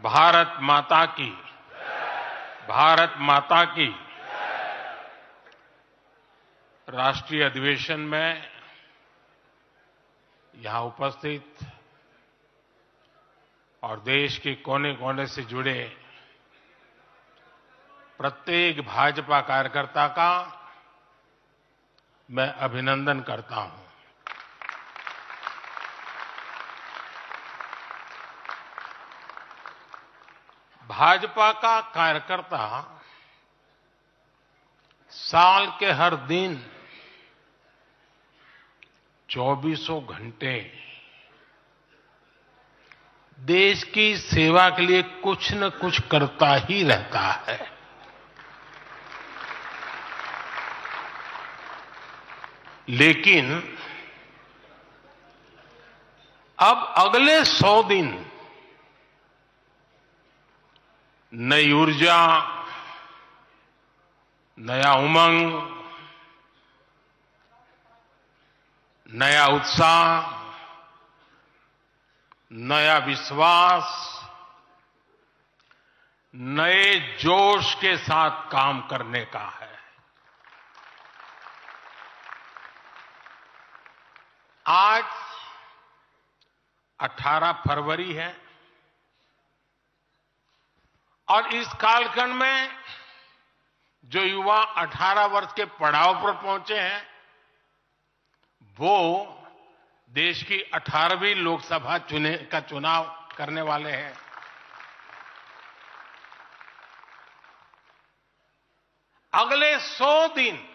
भारत माता की, भारत माता की। राष्ट्रीय अधिवेशन में यहां उपस्थित और देश के कोने कोने से जुड़े प्रत्येक भाजपा कार्यकर्ता का मैं अभिनंदन करता हूं। भाजपा का कार्यकर्ता साल के हर दिन 24 घंटे देश की सेवा के लिए कुछ न कुछ करता ही रहता है। लेकिन अब अगले 100 दिन नई ऊर्जा, नया उमंग, नया उत्साह, नया विश्वास, नए जोश के साथ काम करने का है। आज 18 फरवरी है और इस कालखंड में जो युवा 18 वर्ष के पड़ाव पर पहुंचे हैं, वो देश की 18वीं लोकसभा का चुनाव करने वाले हैं। अगले 100 दिन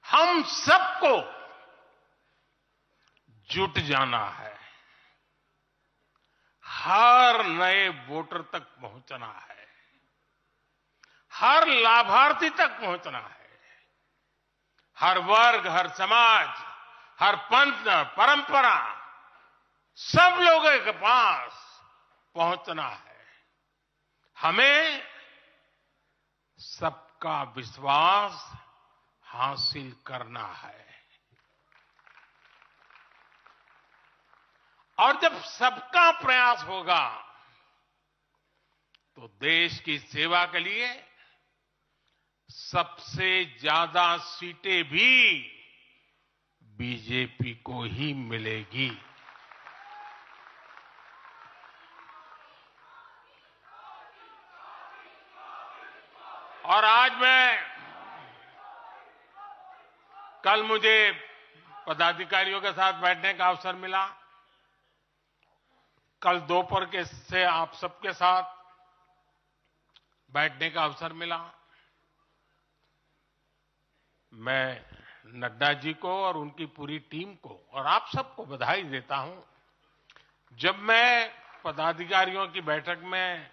हम सबको जुट जाना है, हर नए वोटर तक पहुंचना है, हर लाभार्थी तक पहुंचना है, हर वर्ग, हर समाज, हर पंथ, परंपरा, सब लोगों के पास पहुंचना है। हमें सबका विश्वास हासिल करना है। और जब सबका प्रयास होगा तो देश की सेवा के लिए सबसे ज्यादा सीटें भी बीजेपी को ही मिलेगी। और आज कल मुझे पदाधिकारियों के साथ बैठने का अवसर मिला। कल दोपहर से आप सबके साथ बैठने का अवसर मिला। मैं नड्डा जी को और उनकी पूरी टीम को और आप सबको बधाई देता हूं। जब मैं पदाधिकारियों की बैठक में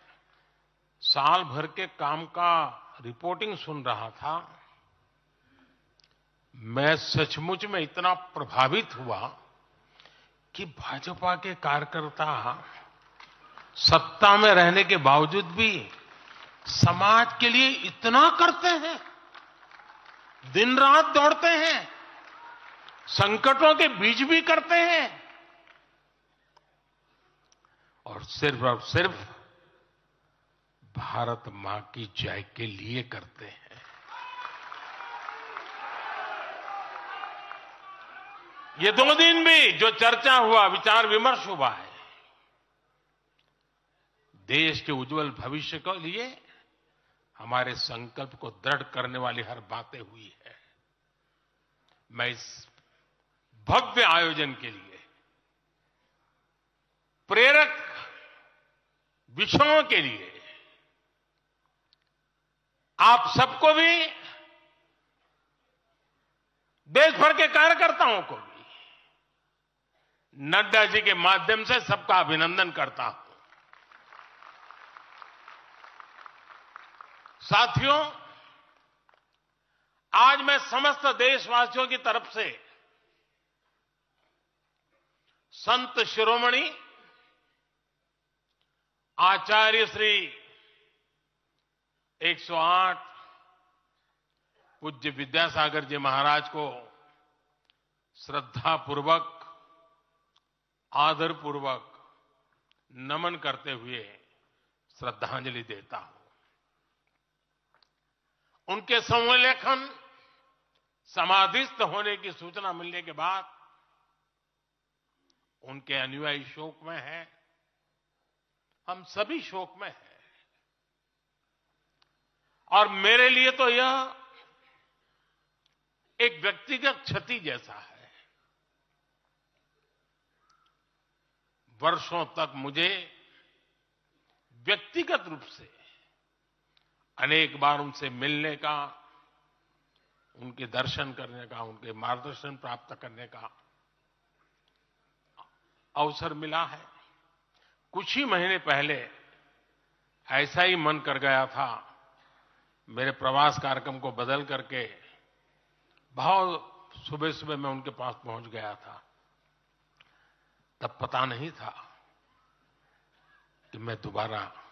साल भर के काम का रिपोर्टिंग सुन रहा था, मैं सचमुच में इतना प्रभावित हुआ कि भाजपा के कार्यकर्ता सत्ता में रहने के बावजूद भी समाज के लिए इतना करते हैं, दिन रात दौड़ते हैं, संकटों के बीच भी करते हैं और सिर्फ भारत मां की जय के लिए करते हैं। ये 2 दिन भी जो चर्चा हुआ, विचार विमर्श हुआ है, देश के उज्जवल भविष्य के लिए हमारे संकल्प को दृढ़ करने वाली हर बातें हुई है। मैं इस भव्य आयोजन के लिए, प्रेरक विषयों के लिए आप सबको भी, देश भर के कार्यकर्ताओं को भी नड्डा जी के माध्यम से सबका अभिनंदन करता हूं। साथियों, आज मैं समस्त देशवासियों की तरफ से संत शिरोमणि आचार्य श्री 108 पूज्य विद्यासागर जी महाराज को श्रद्धापूर्वक, आदरपूर्वक नमन करते हुए श्रद्धांजलि देता हूं। उनके समलेखन समाधिस्थ होने की सूचना मिलने के बाद उनके अनुयायी शोक में हैं, हम सभी शोक में हैं। और मेरे लिए तो यह एक व्यक्तिगत क्षति जैसा है। वर्षों तक मुझे व्यक्तिगत रूप से अनेक बार उनसे मिलने का, उनके दर्शन करने का, उनके मार्गदर्शन प्राप्त करने का अवसर मिला है। कुछ ही महीने पहले ऐसा ही मन कर गया था, मेरे प्रवास कार्यक्रम को बदल करके बहुत सुबह सुबह मैं उनके पास पहुंच गया था। तब पता नहीं था कि मैं दोबारा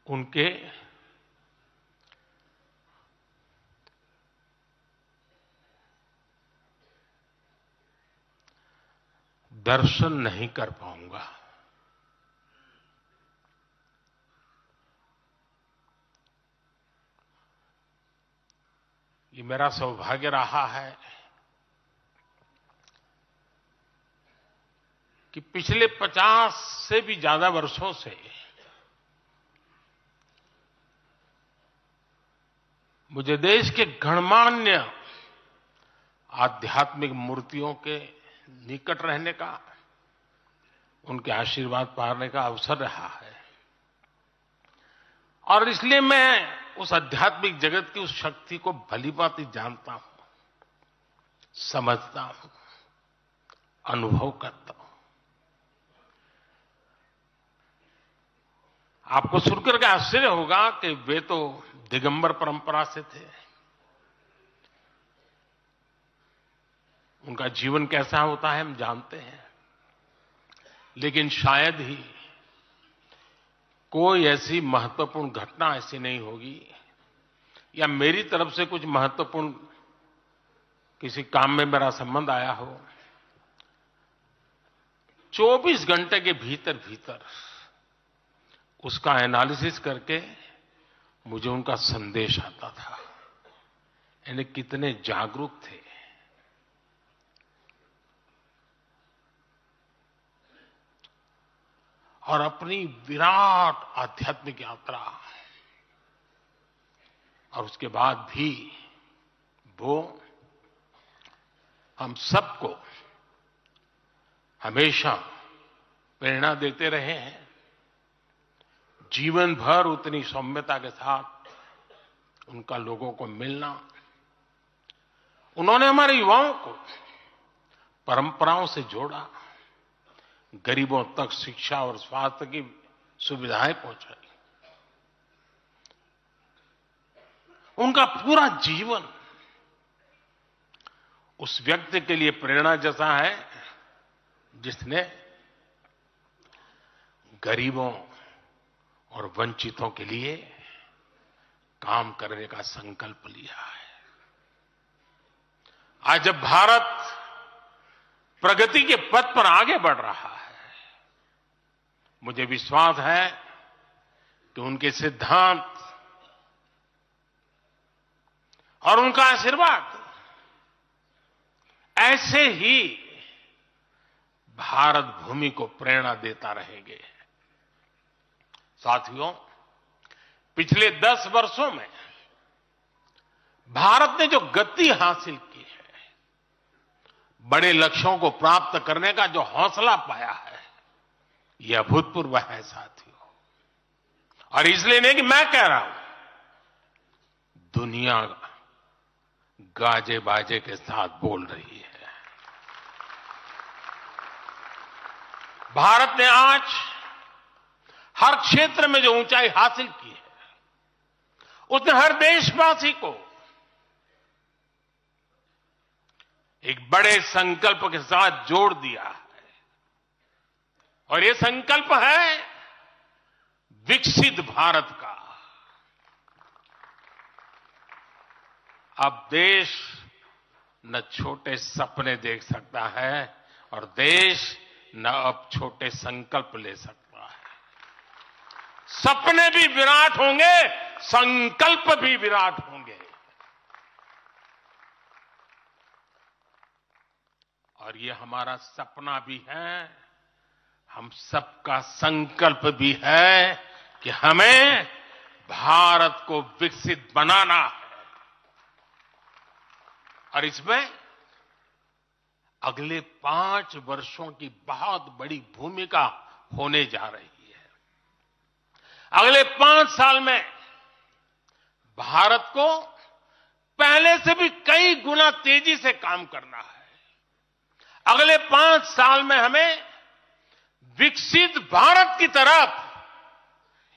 उनके दर्शन नहीं कर पाऊंगा। ये मेरा सौभाग्य रहा है कि पिछले 50 से भी ज्यादा वर्षों से मुझे देश के गणमान्य आध्यात्मिक मूर्तियों के निकट रहने का, उनके आशीर्वाद पाने का अवसर रहा है। और इसलिए मैं उस आध्यात्मिक जगत की उस शक्ति को भलीभांति जानता हूं, समझता हूं, अनुभव करता हूं। आपको सुनकर के आश्चर्य होगा कि वे तो दिगंबर परंपरा से थे। उनका जीवन कैसा होता है हम जानते हैं, लेकिन शायद ही कोई ऐसी महत्वपूर्ण घटना ऐसी नहीं होगी या मेरी तरफ से कुछ महत्वपूर्ण किसी काम में मेरा संबंध आया हो, 24 घंटे के भीतर भीतर उसका एनालिसिस करके मुझे उनका संदेश आता था। यानी कितने जागरूक थे। और अपनी विराट आध्यात्मिक यात्रा और उसके बाद भी वो हम सबको हमेशा प्रेरणा देते रहे हैं। जीवन भर उतनी सौम्यता के साथ उनका लोगों को मिलना, उन्होंने हमारे युवाओं को परंपराओं से जोड़ा, गरीबों तक शिक्षा और स्वास्थ्य की सुविधाएं पहुंचाई। उनका पूरा जीवन उस व्यक्ति के लिए प्रेरणा जैसा है जिसने गरीबों और वंचितों के लिए काम करने का संकल्प लिया है। आज जब भारत प्रगति के पथ पर आगे बढ़ रहा है, मुझे विश्वास है कि उनके सिद्धांत और उनका आशीर्वाद ऐसे ही भारत भूमि को प्रेरणा देता रहेंगे। साथियों, पिछले 10 वर्षों में भारत ने जो गति हासिल की है, बड़े लक्ष्यों को प्राप्त करने का जो हौसला पाया है, यह अभूतपूर्व है साथियों। और इसलिए नहीं कि मैं कह रहा हूं, दुनिया गाजे बाजे के साथ बोल रही है। भारत ने आज हर क्षेत्र में जो ऊंचाई हासिल की है, उसने हर देशवासी को एक बड़े संकल्प के साथ जोड़ दिया है और ये संकल्प है विकसित भारत का। अब देश न छोटे सपने देख सकता है और देश न अब छोटे संकल्प ले सकता है। सपने भी विराट होंगे, संकल्प भी विराट होंगे। और ये हमारा सपना भी है, हम सबका संकल्प भी है कि हमें भारत को विकसित बनाना है। और इसमें अगले 5 वर्षों की बहुत बड़ी भूमिका होने जा रही है। अगले 5 साल में भारत को पहले से भी कई गुना तेजी से काम करना है। अगले 5 साल में हमें विकसित भारत की तरफ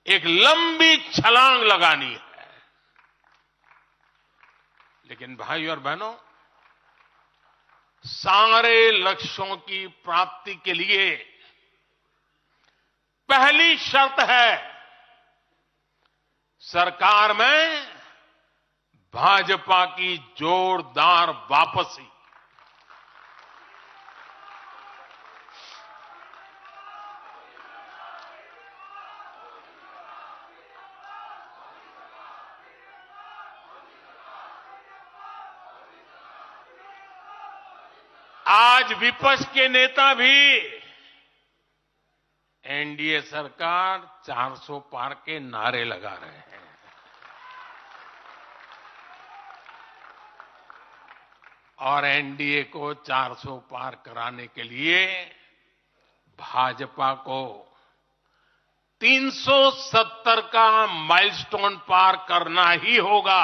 एक लंबी छलांग लगानी है। लेकिन भाई और बहनों, सारे लक्ष्यों की प्राप्ति के लिए पहली शर्त है सरकार में भाजपा की जोरदार वापसी। आज विपक्ष के नेता भी एनडीए सरकार 400 पार के नारे लगा रहे हैं। और एनडीए को 400 पार कराने के लिए भाजपा को 370 का माइलस्टोन पार करना ही होगा।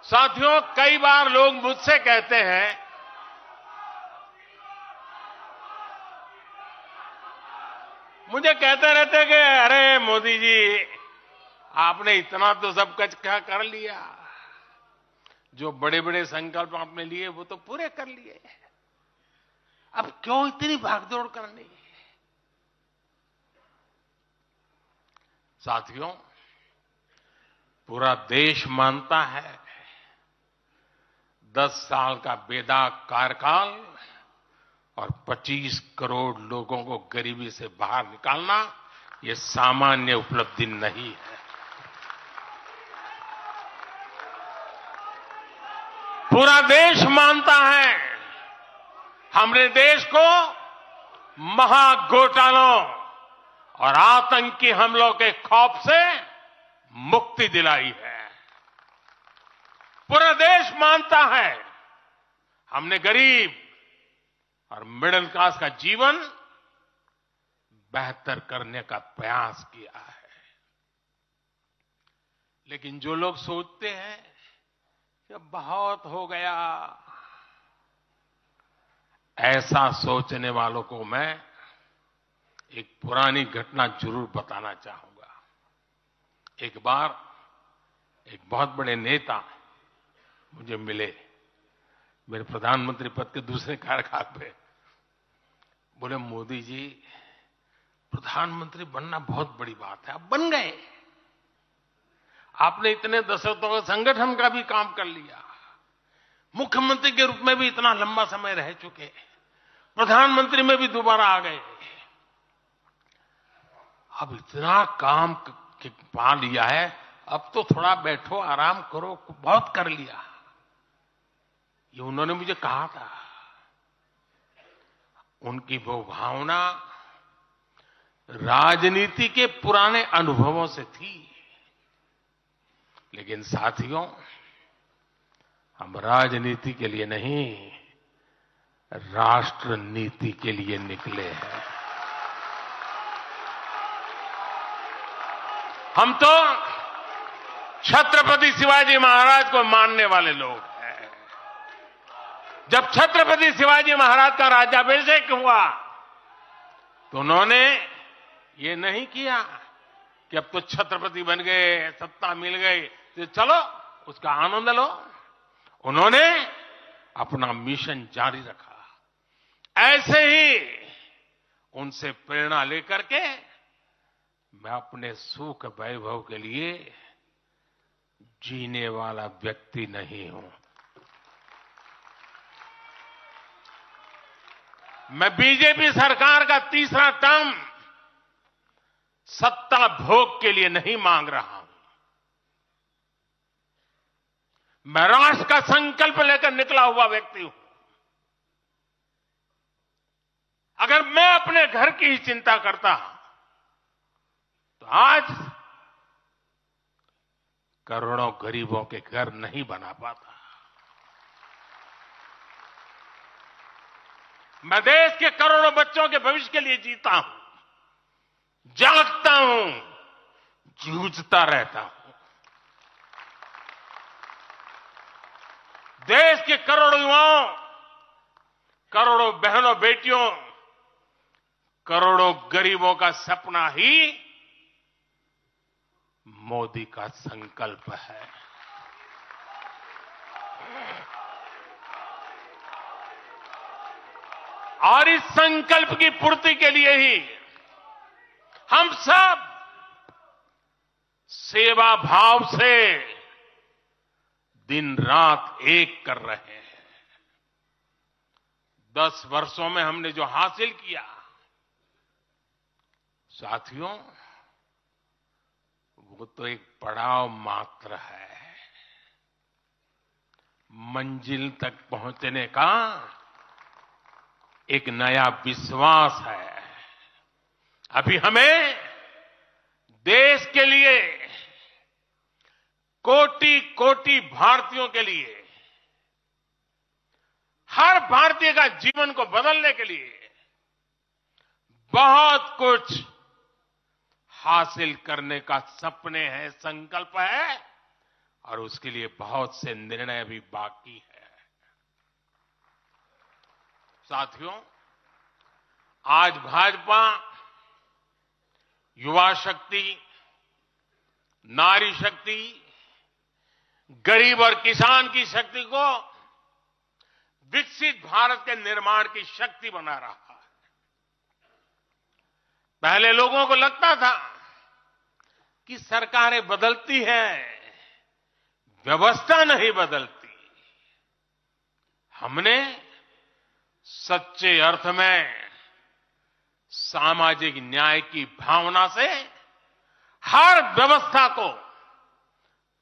साथियों, कई बार लोग मुझसे कहते हैं मुझे कहते रहते कि अरे मोदी जी, आपने इतना तो सब कुछ क्या कर लिया, जो बड़े बड़े संकल्प आपने लिए वो तो पूरे कर लिए, अब क्यों इतनी भागदौड़ करनी। साथियों, पूरा देश मानता है 10 साल का बेदाग कार्यकाल और 25 करोड़ लोगों को गरीबी से बाहर निकालना ये सामान्य उपलब्धि नहीं है। पूरा देश मानता है हमने देश को महाघोटालों और आतंकी हमलों के खौफ से मुक्ति दिलाई है। पूरा देश मानता है हमने गरीब और मिडिल क्लास का जीवन बेहतर करने का प्रयास किया है। लेकिन जो लोग सोचते हैं कि बहुत हो गया, ऐसा सोचने वालों को मैं एक पुरानी घटना जरूर बताना चाहूंगा। एक बार एक बहुत बड़े नेता मुझे मिले, मेरे प्रधानमंत्री पद के दूसरे कार्यकाल पे। बोले, मोदी जी, प्रधानमंत्री बनना बहुत बड़ी बात है, आप बन गए। आपने इतने दशकों का संगठन का भी काम कर लिया, मुख्यमंत्री के रूप में भी इतना लंबा समय रह चुके, प्रधानमंत्री में भी दोबारा आ गए, अब इतना काम पा लिया है, अब तो थोड़ा बैठो, आराम करो, बहुत कर लिया। ये उन्होंने मुझे कहा था। उनकी वो भावना राजनीति के पुराने अनुभवों से थी। लेकिन साथियों, हम राजनीति के लिए नहीं, राष्ट्र नीति के लिए निकले हैं। हम तो छत्रपति शिवाजी महाराज को मानने वाले लोग हैं। जब छत्रपति शिवाजी महाराज का राज्याभिषेक हुआ तो उन्होंने ये नहीं किया कि अब तो छत्रपति बन गए, सत्ता मिल गई, तो चलो उसका आनंद लो। उन्होंने अपना मिशन जारी रखा। ऐसे ही उनसे प्रेरणा लेकर के मैं अपने सुख वैभव के लिए जीने वाला व्यक्ति नहीं हूं। मैं बीजेपी सरकार का तीसरा टर्म सत्ता भोग के लिए नहीं मांग रहा हूं। मैं राष्ट्र का संकल्प लेकर निकला हुआ व्यक्ति हूं। अगर मैं अपने घर की ही चिंता करता तो आज करोड़ों गरीबों के घर नहीं बना पाता। मैं देश के करोड़ों बच्चों के भविष्य के लिए जीता हूं, जागता हूं, जूझता रहता हूं। देश के करोड़ों युवाओं, करोड़ों बहनों बेटियों, करोड़ों गरीबों का सपना ही मोदी का संकल्प है। और इस संकल्प की पूर्ति के लिए ही हम सब सेवा भाव से दिन रात एक कर रहे हैं। 10 वर्षों में हमने जो हासिल किया, साथियों, वो तो एक पड़ाव मात्र है। मंजिल तक पहुंचने का एक नया विश्वास है। अभी हमें देश के लिए, कोटि कोटि भारतीयों के लिए, हर भारतीय का जीवन को बदलने के लिए बहुत कुछ हासिल करने का सपने हैं, संकल्प है, और उसके लिए बहुत से निर्णय भी बाकी है। साथियों, आज भाजपा युवा शक्ति, नारी शक्ति, गरीब और किसान की शक्ति को विकसित भारत के निर्माण की शक्ति बना रहा है। पहले लोगों को लगता था कि सरकारें बदलती हैं, व्यवस्था नहीं बदलती। हमने सच्चे अर्थ में सामाजिक न्याय की भावना से हर व्यवस्था को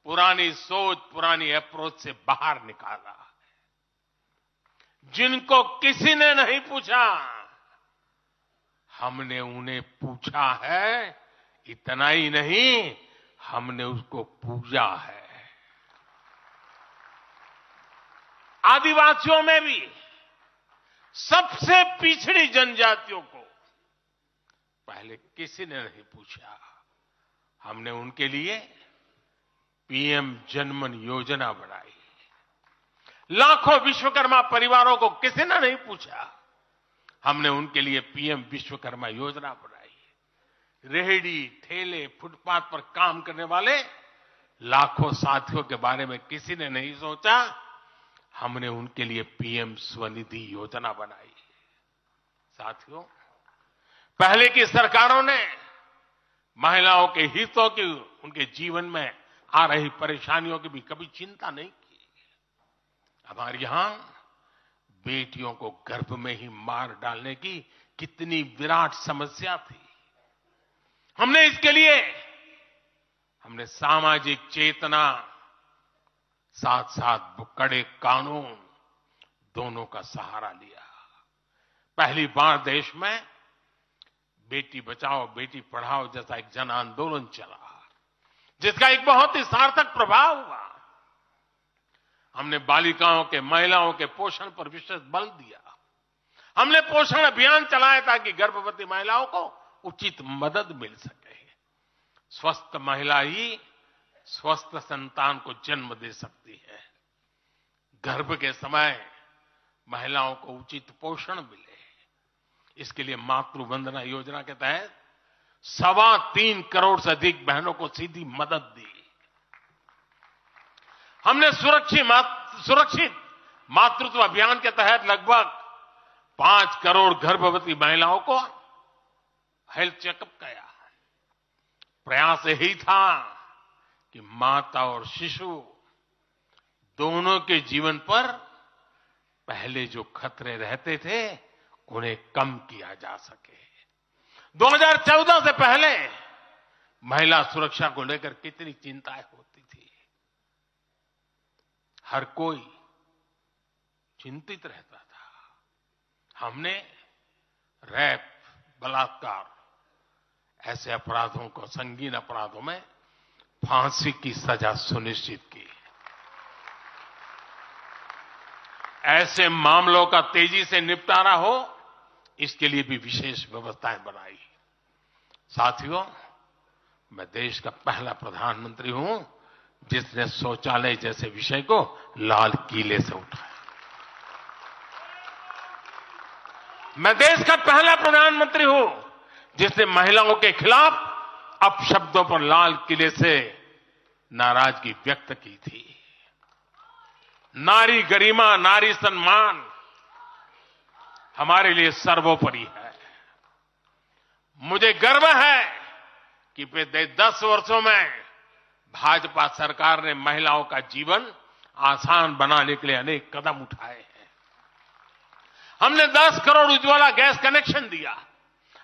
पुरानी सोच, पुरानी अप्रोच से बाहर निकाला। जिनको किसी ने नहीं पूछा, हमने उन्हें पूछा है। इतना ही नहीं, हमने उसको पूजा है। आदिवासियों में भी सबसे पिछड़ी जनजातियों को पहले किसी ने नहीं पूछा। हमने उनके लिए पीएम जनमन योजना बनाई। लाखों विश्वकर्मा परिवारों को किसी ने नहीं पूछा। हमने उनके लिए पीएम विश्वकर्मा योजना बनाई। रेहड़ी, ठेले, फुटपाथ पर काम करने वाले लाखों साथियों के बारे में किसी ने नहीं सोचा। हमने उनके लिए पीएम स्वनिधि योजना बनाई। साथियों, पहले की सरकारों ने महिलाओं के हितों की, उनके जीवन में आ रही परेशानियों की भी कभी चिंता नहीं की। हमारे यहां बेटियों को गर्भ में ही मार डालने की कितनी विराट समस्या थी। हमने इसके लिए सामाजिक चेतना, साथ साथ कड़े कानून, दोनों का सहारा लिया। पहली बार देश में बेटी बचाओ बेटी पढ़ाओ जैसा एक जन आंदोलन चला, जिसका एक बहुत ही सार्थक प्रभाव हुआ। हमने बालिकाओं के, महिलाओं के पोषण पर विशेष बल दिया। हमने पोषण अभियान चलाया ताकि गर्भवती महिलाओं को उचित मदद मिल सके। स्वस्थ महिला ही स्वस्थ संतान को जन्म दे सकती है। गर्भ के समय महिलाओं को उचित पोषण मिले, इसके लिए मातृ वंदना योजना के तहत 3.25 करोड़ से अधिक बहनों को सीधी मदद दी। हमने सुरक्षित मातृत्व अभियान के तहत लगभग 5 करोड़ गर्भवती महिलाओं को हेल्थ चेकअप किया। प्रयास यही था कि माता और शिशु दोनों के जीवन पर पहले जो खतरे रहते थे उन्हें कम किया जा सके। 2014 से पहले महिला सुरक्षा को लेकर कितनी चिंताएं होती थी। हर कोई चिंतित रहता था। हमने रेप, बलात्कार ऐसे अपराधों को, संगीन अपराधों में फांसी की सजा सुनिश्चित की। ऐसे मामलों का तेजी से निपटारा हो, इसके लिए भी विशेष व्यवस्थाएं बनाई। साथियों, मैं देश का पहला प्रधानमंत्री हूं जिसने शौचालय जैसे विषय को लाल किले से उठाया। मैं देश का पहला प्रधानमंत्री हूं जिसने महिलाओं के खिलाफ अपशब्दों पर लाल किले से नाराजगी व्यक्त की थी। नारी गरिमा, नारी सम्मान हमारे लिए सर्वोपरि है। मुझे गर्व है कि पिछले 10 वर्षों में भाजपा सरकार ने महिलाओं का जीवन आसान बनाने के लिए अनेक कदम उठाए हैं। हमने 10 करोड़ उज्ज्वला गैस कनेक्शन दिया।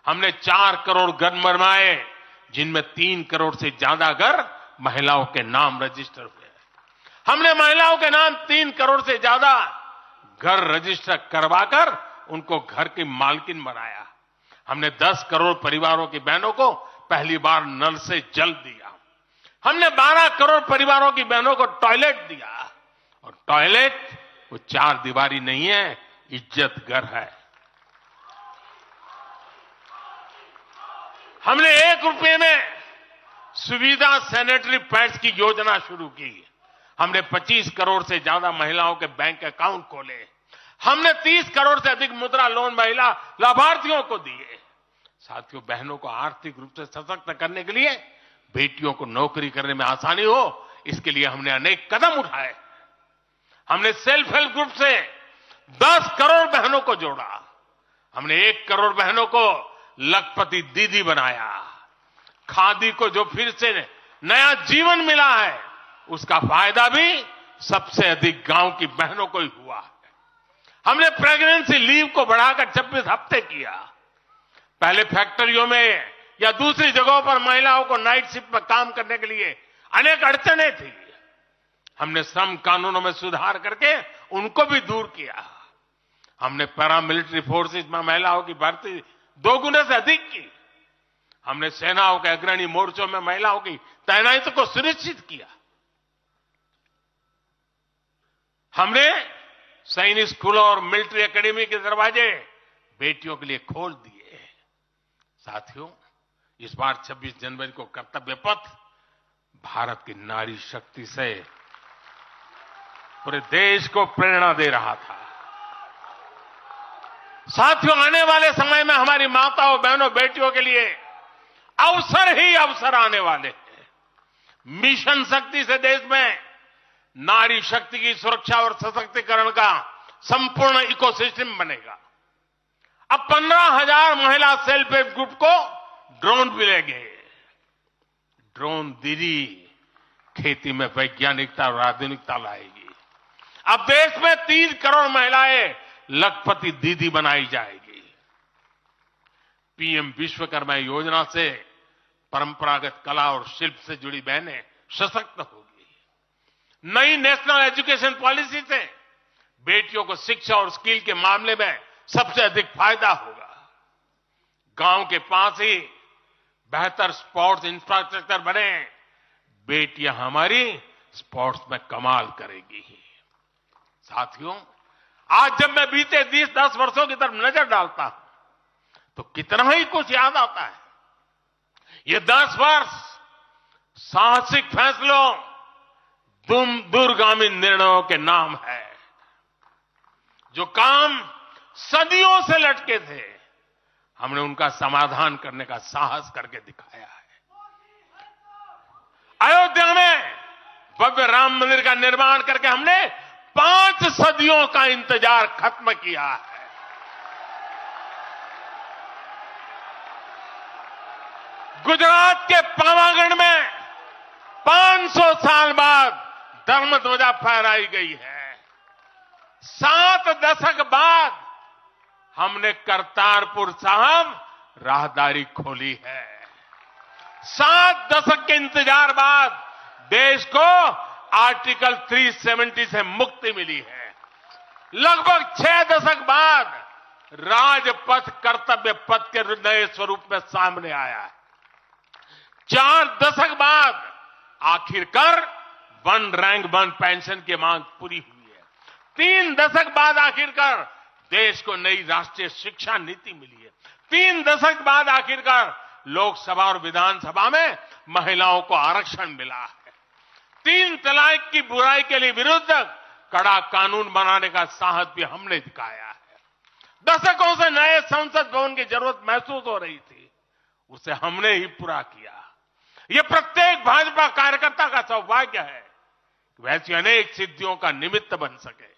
हमने 4 करोड़ घर बनवाए, जिनमें 3 करोड़ से ज्यादा घर महिलाओं के नाम रजिस्टर हुए। हमने महिलाओं के नाम 3 करोड़ से ज्यादा घर रजिस्टर करवाकर उनको घर की मालकिन बनाया। हमने 10 करोड़ परिवारों की बहनों को पहली बार नल से जल दिया। हमने 12 करोड़ परिवारों की बहनों को टॉयलेट दिया। और टॉयलेट वो 4 दीवारी नहीं है, इज्जत घर है। हमने 1 रुपये में सुविधा सैनिटरी पैड्स की योजना शुरू की। हमने 25 करोड़ से ज्यादा महिलाओं के बैंक अकाउंट खोले। हमने 30 करोड़ से अधिक मुद्रा लोन महिला लाभार्थियों को दिए। साथियों, बहनों को आर्थिक रूप से सशक्त करने के लिए, बेटियों को नौकरी करने में आसानी हो, इसके लिए हमने अनेक कदम उठाए। हमने सेल्फ हेल्प ग्रुप से 10 करोड़ बहनों को जोड़ा। हमने 1 करोड़ बहनों को लखपति दीदी बनाया। खादी को जो फिर से नया जीवन मिला है, उसका फायदा भी सबसे अधिक गांव की बहनों को ही हुआ है। हमने प्रेगनेंसी लीव को बढ़ाकर 26 हफ्ते किया। पहले फैक्ट्रियों में या दूसरी जगहों पर महिलाओं को नाइट शिफ्ट में काम करने के लिए अनेक अड़चनें थी। हमने श्रम कानूनों में सुधार करके उनको भी दूर किया। हमने पैरामिलिट्री फोर्सेस में महिलाओं की भर्ती 2 गुने से अधिक की। हमने सेनाओं के अग्रणी मोर्चों में महिलाओं की तैनाती को सुनिश्चित किया। हमने सैनिक स्कूलों और मिलिट्री एकेडमी के दरवाजे बेटियों के लिए खोल दिए। साथियों, इस बार 26 जनवरी को कर्तव्य पथ भारत की नारी शक्ति से पूरे देश को प्रेरणा दे रहा था। साथियों, आने वाले समय में हमारी माताओं, बहनों, बेटियों के लिए अवसर ही अवसर आने वाले हैं। मिशन शक्ति से देश में नारी शक्ति की सुरक्षा और सशक्तिकरण का संपूर्ण इकोसिस्टम बनेगा। अब 15,000 महिला सेल्फ हेल्प ग्रुप को ड्रोन मिलेंगे। ड्रोन दीदी खेती में वैज्ञानिकता और आधुनिकता लाएगी। अब देश में 3 करोड़ महिलाएं लखपति दीदी बनाई जाएगी। पीएम विश्वकर्मा योजना से परंपरागत कला और शिल्प से जुड़ी बहनें सशक्त होगी। नई नेशनल एजुकेशन पॉलिसी से बेटियों को शिक्षा और स्किल के मामले में सबसे अधिक फायदा होगा। गांव के पास ही बेहतर स्पोर्ट्स इंफ्रास्ट्रक्चर बने, बेटियां हमारी स्पोर्ट्स में कमाल करेगी। साथियों, आज जब मैं बीते 10 वर्षों की तरफ नजर डालता हूं तो कितना ही कुछ याद आता है। ये 10 वर्ष साहसिक फैसलों, दूरगामी निर्णयों के नाम है। जो काम सदियों से लटके थे, हमने उनका समाधान करने का साहस करके दिखाया है। अयोध्या में भव्य राम मंदिर का निर्माण करके हमने 5 सदियों का इंतजार खत्म किया है। गुजरात के पावागढ़ में 500 साल बाद धर्म ध्वजा फहराई गई है। 7 दशक बाद हमने करतारपुर साहिब राहदारी खोली है। 7 दशक के इंतजार बाद देश को आर्टिकल 370 से मुक्ति मिली है। लगभग 6 दशक बाद राजपथ कर्तव्य पथ के नए स्वरूप में सामने आया है। 4 दशक बाद आखिरकार 1 रैंक 1 पेंशन की मांग पूरी हुई है। 3 दशक बाद आखिरकार देश को नई राष्ट्रीय शिक्षा नीति मिली है। 3 दशक बाद आखिरकार लोकसभा और विधानसभा में महिलाओं को आरक्षण मिला है। 3 तलाक की बुराई के लिए विरुद्ध कड़ा कानून बनाने का साहस भी हमने दिखाया है। दशकों से नए संसद भवन की जरूरत महसूस हो रही थी, उसे हमने ही पूरा किया। यह प्रत्येक भाजपा कार्यकर्ता का सौभाग्य है कि वैसी अनेक सिद्धियों का निमित्त बन सके।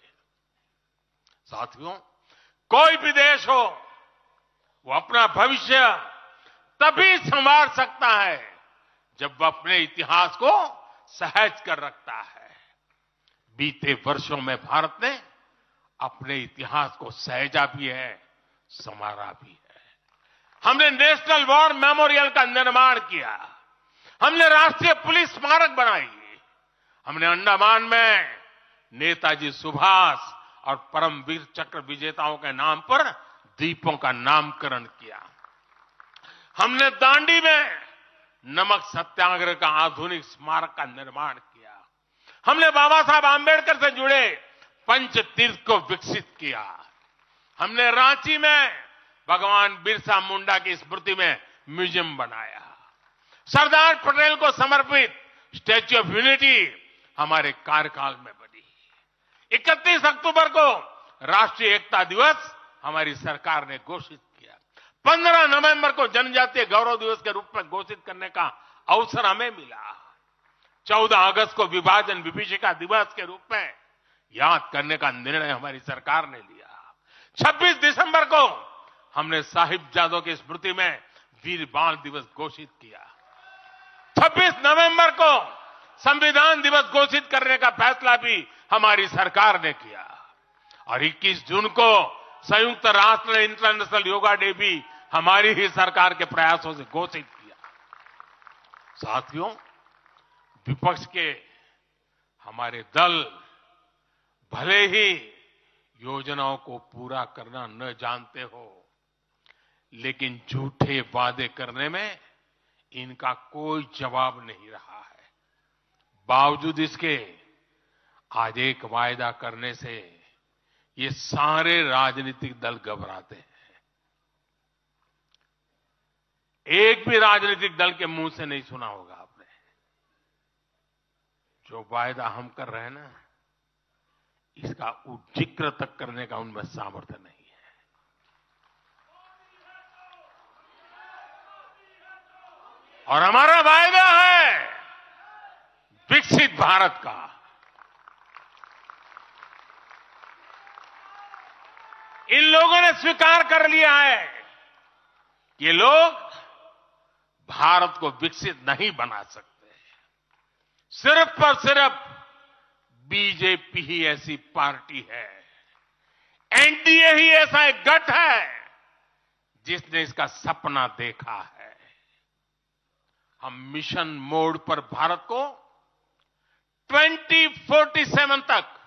साथियों, कोई भी देश हो, वो अपना भविष्य तभी संवार सकता है जब वह अपने इतिहास को सहज कर रखता है। बीते वर्षों में भारत ने अपने इतिहास को सहेजा भी है, संवारा भी है। हमने नेशनल वॉर मेमोरियल का निर्माण किया। हमने राष्ट्रीय पुलिस स्मारक बनाई। हमने अंडमान में नेताजी सुभाष और परमवीर चक्र विजेताओं के नाम पर द्वीपों का नामकरण किया। हमने दांडी में नमक सत्याग्रह का आधुनिक स्मारक का निर्माण किया। हमने बाबा साहब आंबेडकर से जुड़े पंच तीर्थ को विकसित किया। हमने रांची में भगवान बिरसा मुंडा की स्मृति में म्यूजियम बनाया। सरदार पटेल को समर्पित स्टैच्यू ऑफ यूनिटी हमारे कार्यकाल में बनी। 31 अक्टूबर को राष्ट्रीय एकता दिवस हमारी सरकार ने घोषित किया। 15 नवंबर को जनजातीय गौरव दिवस के रूप में घोषित करने का अवसर हमें मिला। 14 अगस्त को विभाजन विभीषिका दिवस के रूप में याद करने का निर्णय हमारी सरकार ने लिया। 26 दिसंबर को हमने साहिबजादों की स्मृति में वीर बाल दिवस घोषित किया। 26 नवंबर को संविधान दिवस घोषित करने का फैसला भी हमारी सरकार ने किया और 21 जून को संयुक्त राष्ट्र इंटरनेशनल योगा डे भी हमारी ही सरकार के प्रयासों से घोषित किया। साथियों, विपक्ष के हमारे दल भले ही योजनाओं को पूरा करना न जानते हो, लेकिन झूठे वादे करने में इनका कोई जवाब नहीं रहा है। बावजूद इसके आज एक वायदा करने से ये सारे राजनीतिक दल घबराते हैं। एक भी राजनीतिक दल के मुंह से नहीं सुना होगा आपने, जो वायदा हम कर रहे हैं ना, इसका जिक्र तक करने का उनमें सामर्थ्य नहीं है। और हमारा वायदा है विकसित भारत का। इन लोगों ने स्वीकार कर लिया है कि ये लोग भारत को विकसित नहीं बना सकते। सिर्फ और सिर्फ बीजेपी ही ऐसी पार्टी है, एनडीए ही ऐसा एक गठ है जिसने इसका सपना देखा है। हम मिशन मोड पर भारत को 2047 तक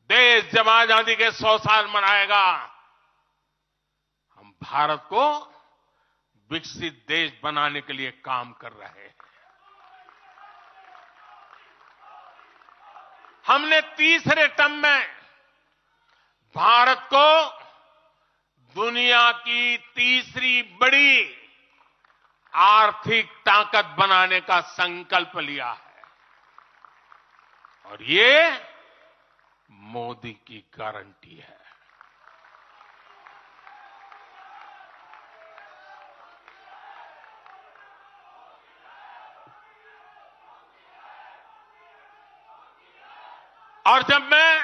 देश जब आजादी के 100 साल मनाएगा, हम भारत को विकसित देश बनाने के लिए काम कर रहे हैं। हमने तीसरे टर्म में भारत को दुनिया की तीसरी बड़ी आर्थिक ताकत बनाने का संकल्प लिया है और ये मोदी की गारंटी है। और जब मैं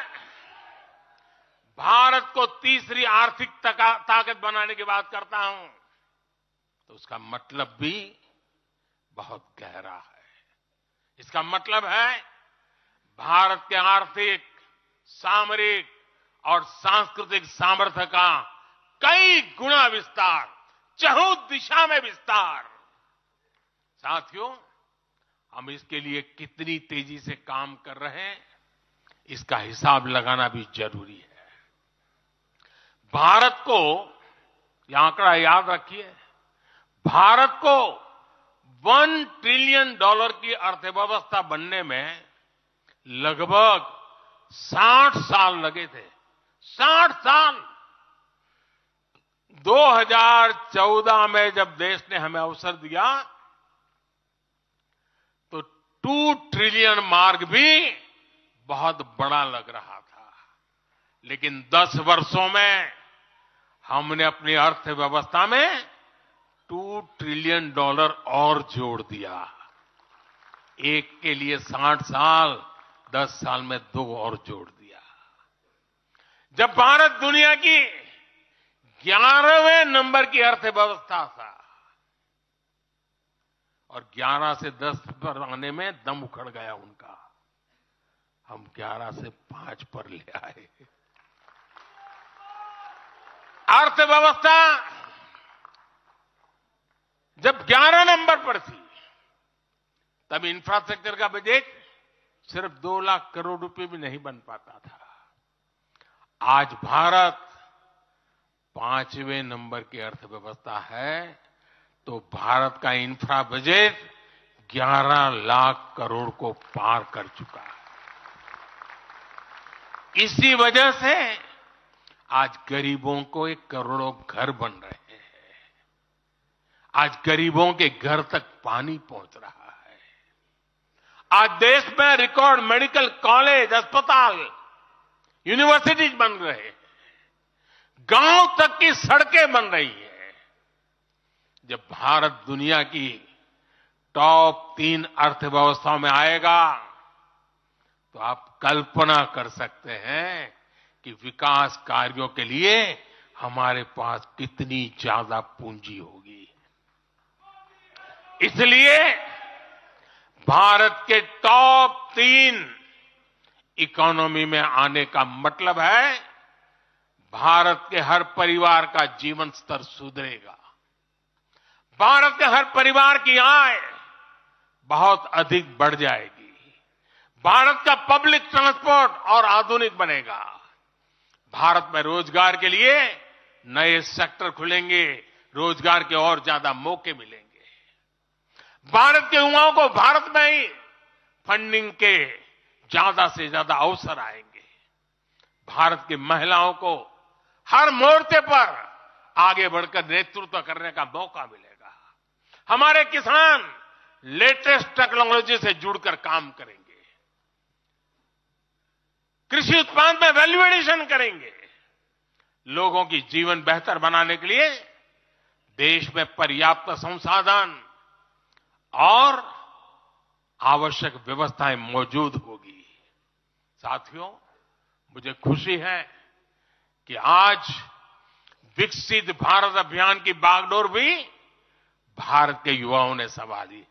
भारत को तीसरी आर्थिक ताकत बनाने की बात करता हूं तो उसका मतलब भी बहुत गहरा है। इसका मतलब है भारत के आर्थिक, सामरिक और सांस्कृतिक सामर्थ्य का कई गुना विस्तार, चहुं दिशा में विस्तार। साथियों, हम इसके लिए कितनी तेजी से काम कर रहे हैं, इसका हिसाब लगाना भी जरूरी है। भारत को, यह आंकड़ा याद रखिए, भारत को $1 ट्रिलियन की अर्थव्यवस्था बनने में लगभग 60 साल लगे थे। 60 साल। 2014 में जब देश ने हमें अवसर दिया तो 2 ट्रिलियन मार्क भी बहुत बड़ा लग रहा था, लेकिन 10 वर्षों में हमने अपनी अर्थव्यवस्था में $2 ट्रिलियन और जोड़ दिया। एक के लिए 60 साल, 10 साल में 2 और जोड़ दिया। जब भारत दुनिया की 11वें नंबर की अर्थव्यवस्था था और 11 से 10 पर आने में दम उखड़ गया उनका, हम 11 से 5 पर ले आए। अर्थव्यवस्था जब 11 नंबर पर थी तब इंफ्रास्ट्रक्चर का बजट सिर्फ 2 लाख करोड़ रुपए भी नहीं बन पाता था। आज भारत 5वें नंबर की अर्थव्यवस्था है तो भारत का इंफ्रा बजट 11 लाख करोड़ को पार कर चुका है। इसी वजह से आज गरीबों को 1 करोड़ों घर बन रहे हैं। आज गरीबों के घर तक पानी पहुंच रहा है। आज देश में रिकॉर्ड मेडिकल कॉलेज, अस्पताल, यूनिवर्सिटीज बन रहे हैं। गांव तक की सड़कें बन रही हैं। जब भारत दुनिया की टॉप 3 अर्थव्यवस्थाओं में आएगा तो आप कल्पना कर सकते हैं कि विकास कार्यों के लिए हमारे पास कितनी ज्यादा पूंजी होगी। इसलिए भारत के टॉप 3 इकोनॉमी में आने का मतलब है भारत के हर परिवार का जीवन स्तर सुधरेगा। भारत के हर परिवार की आय बहुत अधिक बढ़ जाएगी। भारत का पब्लिक ट्रांसपोर्ट और आधुनिक बनेगा। भारत में रोजगार के लिए नए सेक्टर खुलेंगे, रोजगार के और ज्यादा मौके मिलेंगे। भारत के युवाओं को भारत में ही फंडिंग के ज्यादा से ज्यादा अवसर आएंगे। भारत की महिलाओं को हर मोर्चे पर आगे बढ़कर नेतृत्व करने का मौका मिलेगा। हमारे किसान लेटेस्ट टेक्नोलॉजी से जुड़कर काम करेंगे। कृषि उत्पाद में वैल्यू एडिशन करेंगे। लोगों की जीवन बेहतर बनाने के लिए देश में पर्याप्त संसाधन और आवश्यक व्यवस्थाएं मौजूद होगी। साथियों, मुझे खुशी है कि आज विकसित भारत अभियान की बागडोर भी भारत के युवाओं ने संभाली है।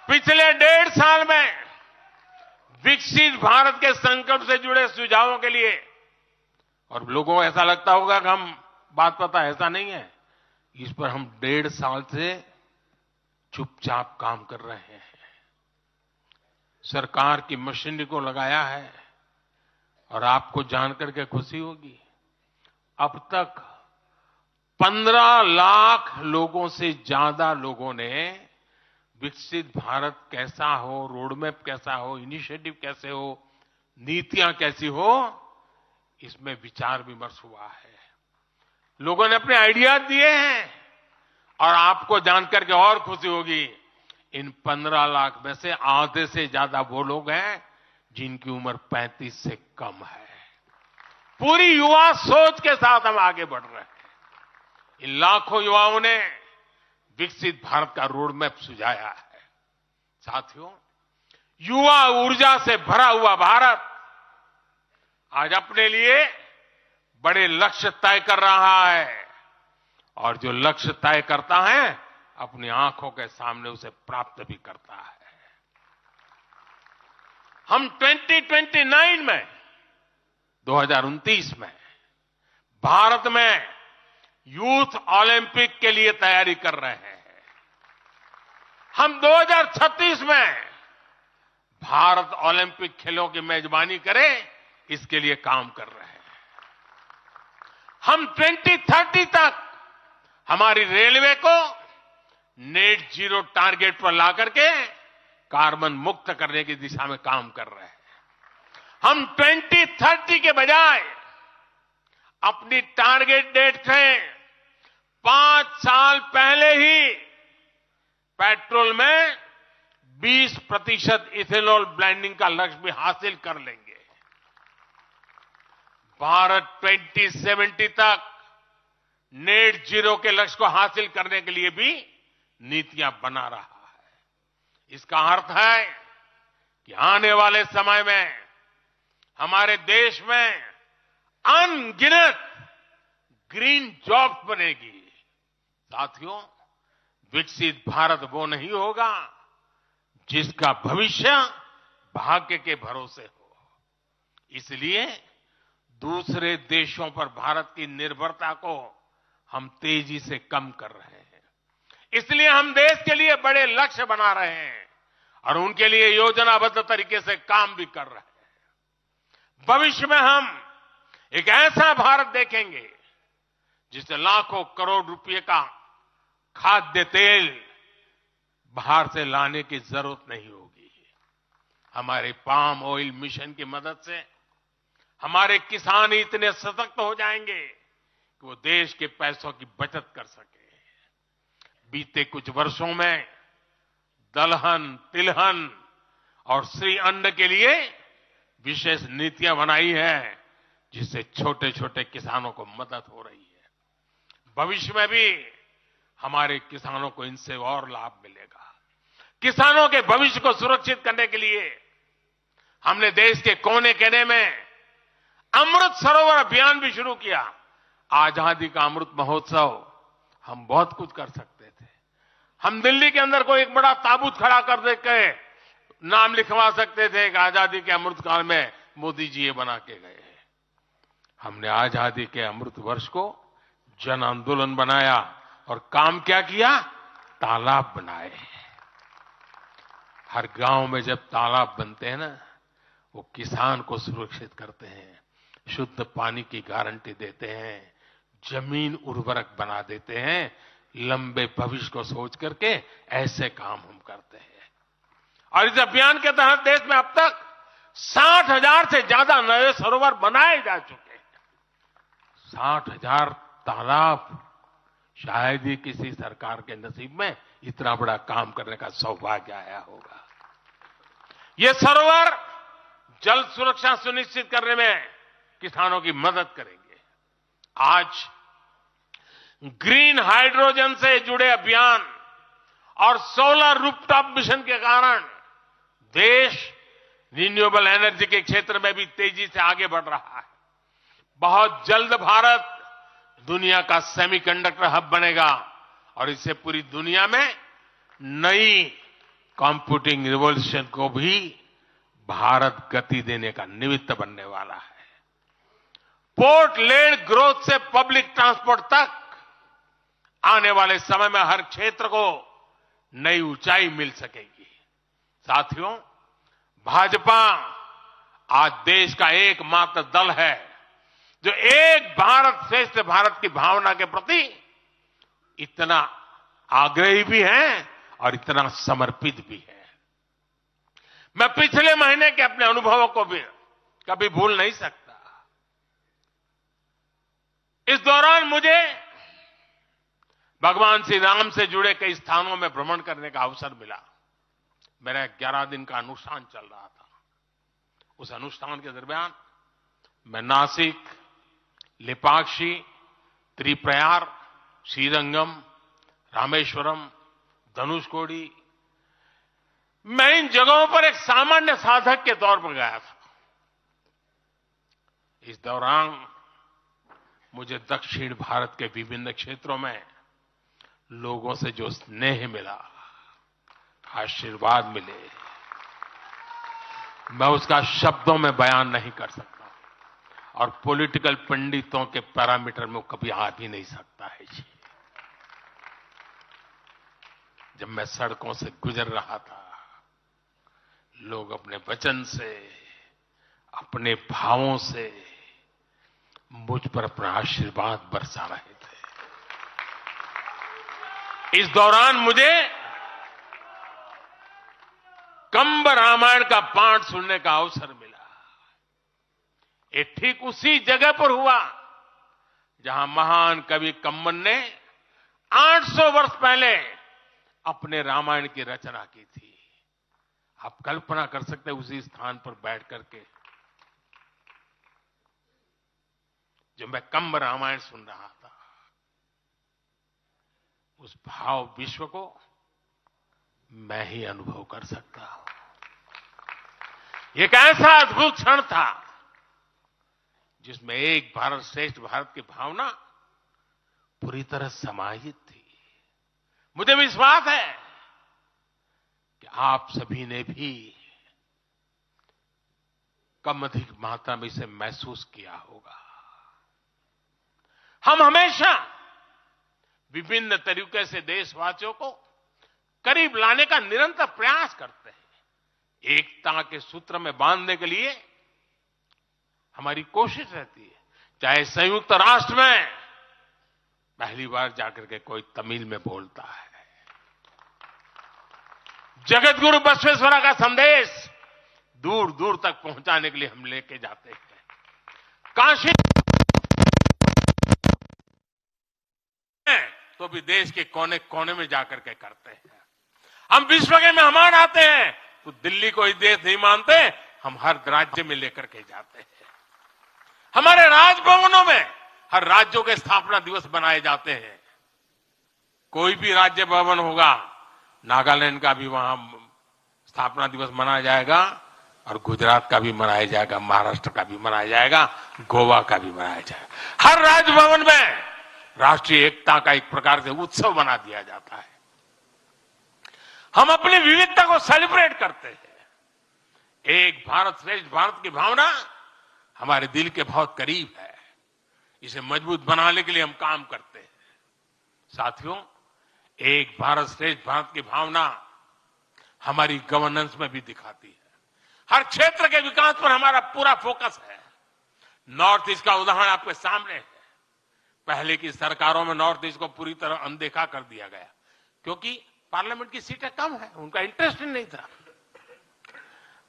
पिछले 1.5 साल में विकसित भारत के संकल्प से जुड़े सुझावों के लिए, और लोगों को ऐसा लगता होगा कि हम बात पता, ऐसा नहीं है। इस पर हम 1.5 साल से चुपचाप काम कर रहे हैं। सरकार की मशीनरी को लगाया है और आपको जानकर के खुशी होगी, अब तक 15 लाख लोगों से ज्यादा लोगों ने विकसित भारत कैसा हो, रोडमैप कैसा हो, इनिशिएटिव कैसे हो, नीतियां कैसी हो, इसमें विचार विमर्श हुआ है। लोगों ने अपने आइडियाज दिए हैं और आपको जानकर के और खुशी होगी, इन 15 लाख में से आधे से ज्यादा वो लोग हैं जिनकी उम्र 35 से कम है। पूरी युवा सोच के साथ हम आगे बढ़ रहे हैं। इन लाखों युवाओं ने विकसित भारत का रोड मैप सुझाया है। साथियों, युवा ऊर्जा से भरा हुआ भारत आज अपने लिए बड़े लक्ष्य तय कर रहा है और जो लक्ष्य तय करता है अपनी आंखों के सामने उसे प्राप्त भी करता है। हम 2029 में 2029 में भारत में यूथ ओलंपिक के लिए तैयारी कर रहे हैं। हम 2036 में भारत ओलंपिक खेलों की मेजबानी करे इसके लिए काम कर रहे हैं। हम 2030 तक हमारी रेलवे को नेट जीरो टारगेट पर ला करके कार्बन मुक्त करने की दिशा में काम कर रहे हैं। हम 2030 के बजाय अपनी टारगेट डेट से 5 साल पहले ही पेट्रोल में 20% इथेनॉल ब्लेंडिंग का लक्ष्य भी हासिल कर लेंगे। भारत 2070 तक नेट जीरो के लक्ष्य को हासिल करने के लिए भी नीतियां बना रहा है। इसका अर्थ है कि आने वाले समय में हमारे देश में अनगिनत ग्रीन जॉब्स बनेगी। साथियों, विकसित भारत वो नहीं होगा जिसका भविष्य भाग्य के भरोसे हो। इसलिए दूसरे देशों पर भारत की निर्भरता को हम तेजी से कम कर रहे हैं। इसलिए हम देश के लिए बड़े लक्ष्य बना रहे हैं और उनके लिए योजनाबद्ध तरीके से काम भी कर रहे हैं। भविष्य में हम एक ऐसा भारत देखेंगे जिसे लाखों करोड़ रुपए का खाद्य तेल बाहर से लाने की जरूरत नहीं होगी। हमारे पाम ऑयल मिशन की मदद से हमारे किसान इतने सशक्त हो जाएंगे कि वो देश के पैसों की बचत कर सके। बीते कुछ वर्षों में दलहन, तिलहन और श्री अन्न के लिए विशेष नीतियां बनाई है जिससे छोटे छोटे किसानों को मदद हो रही है। भविष्य में भी हमारे किसानों को इनसे और लाभ मिलेगा। किसानों के भविष्य को सुरक्षित करने के लिए हमने देश के कोने कोने में अमृत सरोवर अभियान भी शुरू किया। आजादी का अमृत महोत्सव हम बहुत कुछ कर सकते थे। हम दिल्ली के अंदर कोई एक बड़ा ताबूत खड़ा कर देके नाम लिखवा सकते थे कि आजादी के अमृत काल में मोदी जी ये बना के गए हैं। हमने आजादी के अमृत वर्ष को जन आंदोलन बनाया और काम क्या किया? तालाब बनाए। हर गांव में जब तालाब बनते हैं ना, वो किसान को सुरक्षित करते हैं, शुद्ध पानी की गारंटी देते हैं, जमीन उर्वरक बना देते हैं। लंबे भविष्य को सोच करके ऐसे काम हम करते हैं। और इस अभियान के तहत देश में अब तक 60,000 से ज्यादा नए सरोवर बनाए जा चुके हैं। 60,000 तालाब, शायद ही किसी सरकार के नसीब में इतना बड़ा काम करने का सौभाग्य आया होगा। ये सरोवर जल सुरक्षा सुनिश्चित करने में किसानों की मदद करेंगे। आज ग्रीन हाइड्रोजन से जुड़े अभियान और सोलर रूफटॉप मिशन के कारण देश रिन्यूएबल एनर्जी के क्षेत्र में भी तेजी से आगे बढ़ रहा है। बहुत जल्द भारत दुनिया का सेमीकंडक्टर हब बनेगा और इससे पूरी दुनिया में नई कंप्यूटिंग रिवॉल्यूशन को भी भारत गति देने का निमित्त बनने वाला है। पोर्ट लेड ग्रोथ से पब्लिक ट्रांसपोर्ट तक आने वाले समय में हर क्षेत्र को नई ऊंचाई मिल सकेगी। साथियों, भाजपा आज देश का एकमात्र दल है जो एक भारत श्रेष्ठ भारत की भावना के प्रति इतना आग्रही भी है और इतना समर्पित भी है। मैं पिछले महीने के अपने अनुभवों को भी कभी भूल नहीं सकता। इस दौरान मुझे भगवान श्री राम से जुड़े कई स्थानों में भ्रमण करने का अवसर मिला। मेरा 11 दिन का अनुष्ठान चल रहा था। उस अनुष्ठान के दरमियान मैं नासिक, लेपाक्षी, त्रिप्रयार, श्रीरंगम, रामेश्वरम, धनुषकोडी, मैं इन जगहों पर एक सामान्य साधक के तौर पर गया था। इस दौरान मुझे दक्षिण भारत के विभिन्न क्षेत्रों में लोगों से जो स्नेह मिला, आशीर्वाद मिले, मैं उसका शब्दों में बयान नहीं कर सकता और पॉलिटिकल पंडितों के पैरामीटर में कभी आ भी नहीं सकता है जी। जब मैं सड़कों से गुजर रहा था, लोग अपने वचन से, अपने भावों से मुझ पर अपना आशीर्वाद बरसा रहे थे। इस दौरान मुझे कंब रामायण का पाठ सुनने का अवसर मिला। ये ठीक उसी जगह पर हुआ जहां महान कवि कंबन ने 800 वर्ष पहले अपने रामायण की रचना की थी। आप कल्पना कर सकते हैं उसी स्थान पर बैठ करके जब मैं कंब रामायण सुन रहा था, उस भाव विश्व को मैं ही अनुभव कर सकता हूं। एक ऐसा अद्भुत क्षण था जिसमें एक भारत श्रेष्ठ भारत की भावना पूरी तरह समाहित थी। मुझे विश्वास है कि आप सभी ने भी कम अधिक मात्रा में इसे महसूस किया होगा। हम हमेशा विभिन्न तरीके से देशवासियों को करीब लाने का निरंतर प्रयास करते हैं। एकता के सूत्र में बांधने के लिए हमारी कोशिश रहती है। चाहे संयुक्त राष्ट्र में पहली बार जाकर के कोई तमिल में बोलता है, जगत गुरु बसवेश्वरा का संदेश दूर दूर तक पहुंचाने के लिए हम लेके जाते हैं। काशी तो भी देश के कोने कोने में जाकर के करते हैं। हम विश्व के मेहमान आते हैं तो दिल्ली को ही देश नहीं मानते, हम हर राज्य में लेकर के जाते हैं। हमारे राजभवनों में हर राज्यों के स्थापना दिवस बनाए जाते हैं। कोई भी राज्य भवन होगा, नागालैंड का भी वहां स्थापना दिवस मनाया जाएगा और गुजरात का भी मनाया जाएगा, महाराष्ट्र का भी मनाया जाएगा, गोवा का भी मनाया जाएगा। हर राजभवन में राष्ट्रीय एकता का एक प्रकार से उत्सव बना दिया जाता है। हम अपनी विविधता को सेलिब्रेट करते हैं। एक भारत श्रेष्ठ भारत की भावना हमारे दिल के बहुत करीब है। इसे मजबूत बनाने के लिए हम काम करते हैं। साथियों, एक भारत श्रेष्ठ भारत की भावना हमारी गवर्नेंस में भी दिखाती है। हर क्षेत्र के विकास पर हमारा पूरा फोकस है। नॉर्थ ईस्ट का उदाहरण आपके सामने है। पहले की सरकारों में नॉर्थ ईस्ट को पूरी तरह अनदेखा कर दिया गया क्योंकि पार्लियामेंट की सीटें कम है, उनका इंटरेस्ट नहीं था।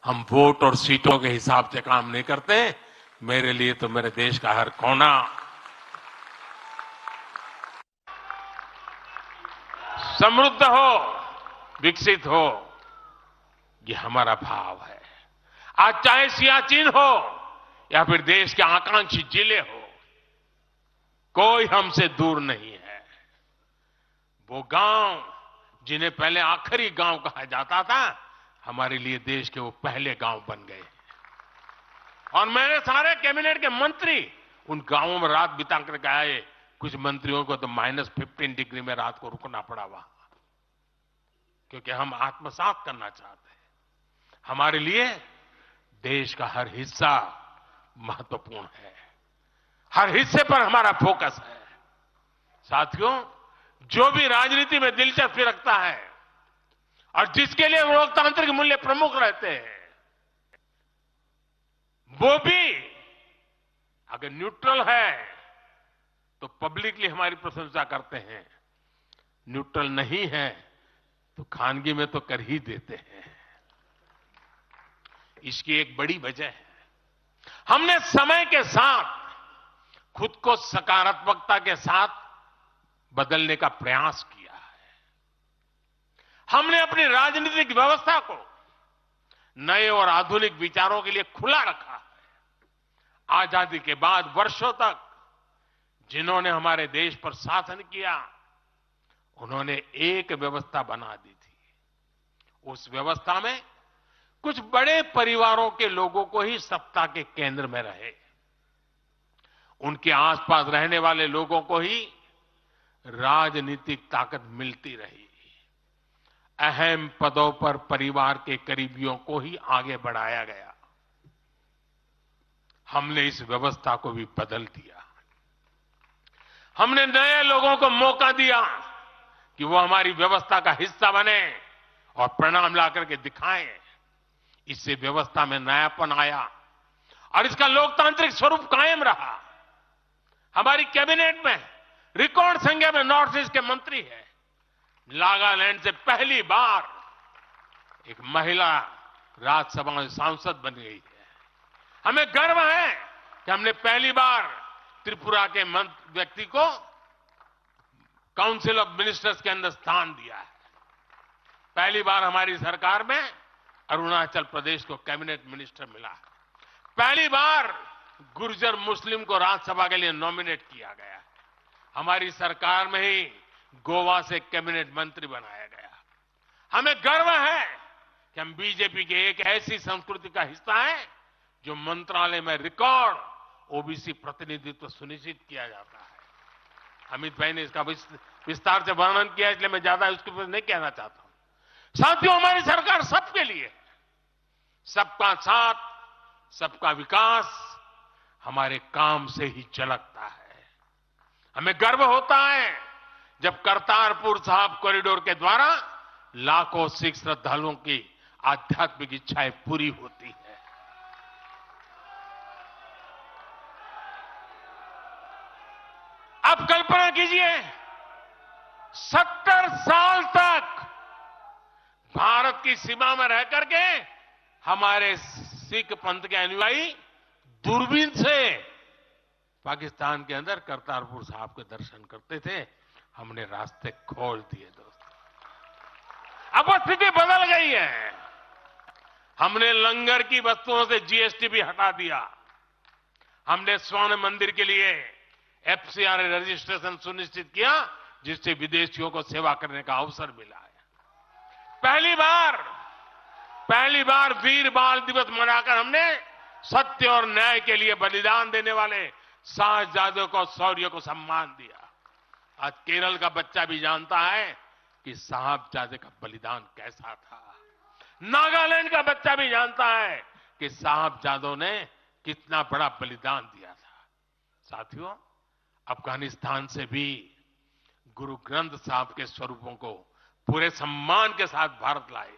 हम वोट और सीटों के हिसाब से काम नहीं करते। मेरे लिए तो मेरे देश का हर कोना समृद्ध हो, विकसित हो, ये हमारा भाव है। आज चाहे सियाचिन हो या फिर देश के आकांक्षी जिले हो, कोई हमसे दूर नहीं है। वो गांव जिन्हें पहले आखिरी गांव कहा जाता था, हमारे लिए देश के वो पहले गांव बन गए। और मेरे सारे कैबिनेट के मंत्री उन गांवों में रात बिता करके आए। कुछ मंत्रियों को तो -15 डिग्री में रात को रुकना पड़ा वहां, क्योंकि हम आत्मसात करना चाहते हैं। हमारे लिए देश का हर हिस्सा महत्वपूर्ण है। हर हिस्से पर हमारा फोकस है। साथियों, जो भी राजनीति में दिलचस्पी रखता है और जिसके लिए लोकतांत्रिक मूल्य प्रमुख रहते हैं, वो भी अगर न्यूट्रल है तो पब्लिकली हमारी प्रशंसा करते हैं, न्यूट्रल नहीं है तो खानगी में तो कर ही देते हैं। इसकी एक बड़ी वजह है, हमने समय के साथ खुद को सकारात्मकता के साथ बदलने का प्रयास किया है। हमने अपनी राजनीतिक व्यवस्था को नए और आधुनिक विचारों के लिए खुला रखा है। आजादी के बाद वर्षों तक जिन्होंने हमारे देश पर शासन किया, उन्होंने एक व्यवस्था बना दी थी। उस व्यवस्था में कुछ बड़े परिवारों के लोगों को ही सत्ता के केंद्र में रहे, उनके आसपास रहने वाले लोगों को ही राजनीतिक ताकत मिलती रही। अहम पदों पर परिवार के करीबियों को ही आगे बढ़ाया गया। हमने इस व्यवस्था को भी बदल दिया। हमने नए लोगों को मौका दिया कि वो हमारी व्यवस्था का हिस्सा बने और परिणाम ला करके दिखाएं। इससे व्यवस्था में नयापन आया और इसका लोकतांत्रिक स्वरूप कायम रहा। हमारी कैबिनेट में रिकॉर्ड संख्या में नॉर्थ ईस्ट के मंत्री हैं। नागालैंड से पहली बार एक महिला राज्यसभा में सांसद बन गई है। हमें गर्व है कि हमने पहली बार त्रिपुरा के व्यक्ति को काउंसिल ऑफ मिनिस्टर्स के अंदर स्थान दिया है। पहली बार हमारी सरकार में अरुणाचल प्रदेश को कैबिनेट मिनिस्टर मिला है। पहली बार गुर्जर मुस्लिम को राज्यसभा के लिए नॉमिनेट किया गया है। हमारी सरकार में ही गोवा से कैबिनेट मंत्री बनाया गया। हमें गर्व है कि हम बीजेपी के एक ऐसी संस्कृति का हिस्सा है जो मंत्रालय में रिकॉर्ड ओबीसी प्रतिनिधित्व सुनिश्चित किया जाता है। अमित भाई ने इसका विस्तार से वर्णन किया, इसलिए मैं ज्यादा उसके ऊपर नहीं कहना चाहता हूं। साथियों, हमारी सरकार सबके लिए, सबका साथ, सबका विकास हमारे काम से ही झलकता है। हमें गर्व होता है जब करतारपुर साहिब कॉरिडोर के द्वारा लाखों सिख श्रद्धालुओं की आध्यात्मिक इच्छाएं पूरी होती है। अब कल्पना कीजिए, 70 साल तक भारत की सीमा में रह करके हमारे सिख पंथ के अनुयायी दूरबीन से पाकिस्तान के अंदर करतारपुर साहिब के दर्शन करते थे। हमने रास्ते खोल दिए दोस्तों। अब वो स्थिति बदल गई है। हमने लंगर की वस्तुओं से जीएसटी भी हटा दिया। हमने स्वर्ण मंदिर के लिए एफसीआर रजिस्ट्रेशन सुनिश्चित किया, जिससे विदेशियों को सेवा करने का अवसर मिला है। पहली बार वीर बाल दिवस मनाकर हमने सत्य और न्याय के लिए बलिदान देने वाले साहसजादों को, शौर्य को सम्मान दिया। आज केरल का बच्चा भी जानता है कि साहबजादे का बलिदान कैसा था। नागालैंड का बच्चा भी जानता है कि साहबजादों ने कितना बड़ा बलिदान दिया था। साथियों, अफगानिस्तान से भी गुरु ग्रंथ साहब के स्वरूपों को पूरे सम्मान के साथ भारत लाए।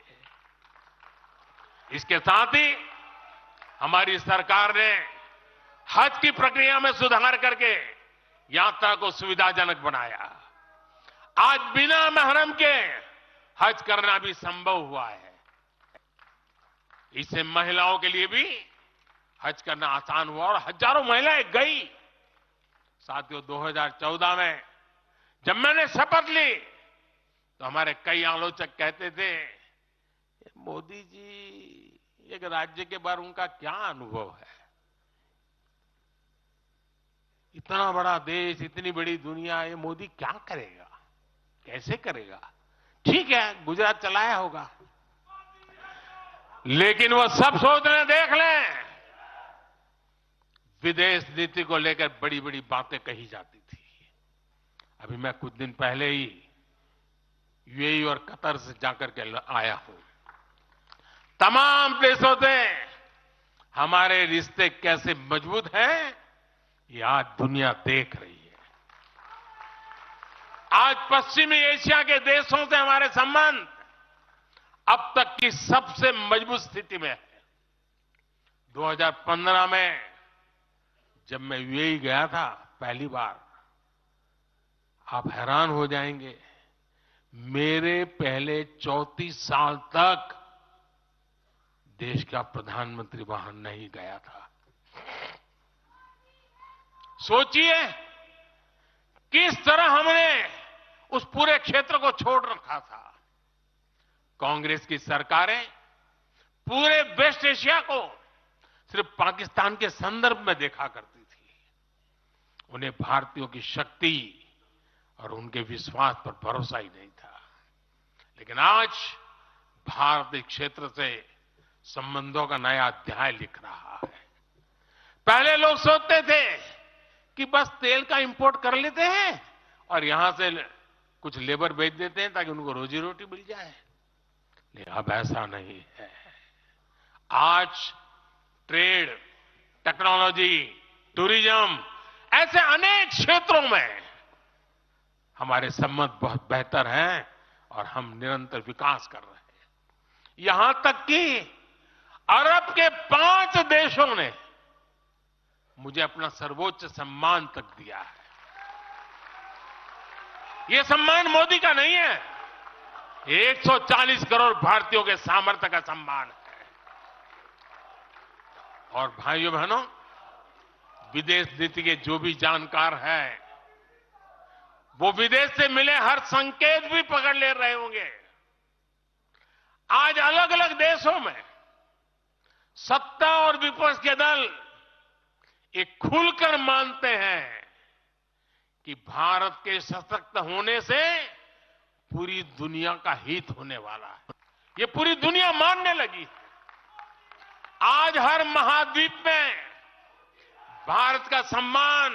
इसके साथ ही हमारी सरकार ने हज की प्रक्रिया में सुधार करके यात्रा को सुविधाजनक बनाया। आज बिना महरम के हज करना भी संभव हुआ है। इससे महिलाओं के लिए भी हज करना आसान हुआ और हजारों महिलाएं गई। साथियों, 2014 में जब मैंने शपथ ली तो हमारे कई आलोचक कहते थे, मोदी जी एक राज्य के बारे में उनका क्या अनुभव है, इतना बड़ा देश, इतनी बड़ी दुनिया, ये मोदी क्या करेगा, कैसे करेगा। ठीक है, गुजरात चलाया होगा, लेकिन वो सब सोच रहे, देख लें, विदेश नीति को लेकर बड़ी बड़ी बातें कही जाती थी। अभी मैं कुछ दिन पहले ही यूएई और कतर से जाकर के आया हूं। तमाम देशों से हमारे रिश्ते कैसे मजबूत हैं, ये आज दुनिया देख रही है। आज पश्चिमी एशिया के देशों से हमारे संबंध अब तक की सबसे मजबूत स्थिति में है। 2015 में जब मैं यूएई गया था पहली बार, आप हैरान हो जाएंगे, मेरे पहले 34 साल तक देश का प्रधानमंत्री वहां नहीं गया था। सोचिए किस तरह हमने उस पूरे क्षेत्र को छोड़ रखा था। कांग्रेस की सरकारें पूरे वेस्ट एशिया को सिर्फ पाकिस्तान के संदर्भ में देखा करती थी। उन्हें भारतीयों की शक्ति और उनके विश्वास पर भरोसा ही नहीं था। लेकिन आज भारत इस क्षेत्र से संबंधों का नया अध्याय लिख रहा है। पहले लोग सोचते थे कि बस तेल का इंपोर्ट कर लेते हैं और यहां से कुछ लेबर बेच देते हैं ताकि उनको रोजी रोटी मिल जाए, लेकिन अब ऐसा नहीं है। आज ट्रेड, टेक्नोलॉजी, टूरिज्म, ऐसे अनेक क्षेत्रों में हमारे संबंध बहुत बेहतर हैं और हम निरंतर विकास कर रहे हैं। यहां तक कि अरब के 5 देशों ने मुझे अपना सर्वोच्च सम्मान तक दिया है। यह सम्मान मोदी का नहीं है, 140 करोड़ भारतीयों के सामर्थ्य का सम्मान है। और भाइयों बहनों, विदेश नीति के जो भी जानकार हैं, वो विदेश से मिले हर संकेत भी पकड़ ले रहे होंगे। आज अलग अलग देशों में सत्ता और विपक्ष के दल एक खुलकर मानते हैं कि भारत के सशक्त होने से पूरी दुनिया का हित होने वाला है। ये पूरी दुनिया मानने लगी है। आज हर महाद्वीप में भारत का सम्मान,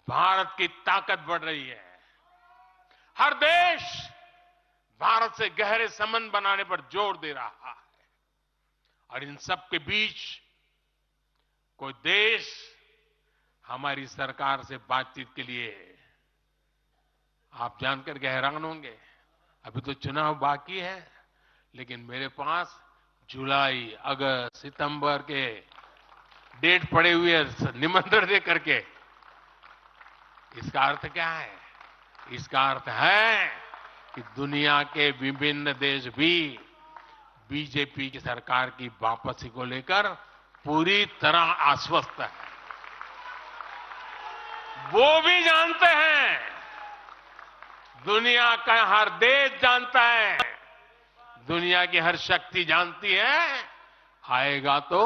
भारत की ताकत बढ़ रही है। हर देश भारत से गहरे संबंध बनाने पर जोर दे रहा है और इन सब के बीच कोई देश हमारी सरकार से बातचीत के लिए, आप जानकर के हैरान होंगे, अभी तो चुनाव बाकी है, लेकिन मेरे पास जुलाई, अगस्त, सितंबर के डेट पड़े हुए निमंत्रण दे करके। इसका अर्थ क्या है? इसका अर्थ है कि दुनिया के विभिन्न देश भी बीजेपी की सरकार की वापसी को लेकर पूरी तरह आश्वस्त है। वो भी जानते हैं, दुनिया का हर देश जानता है, दुनिया की हर शक्ति जानती है, आएगा तो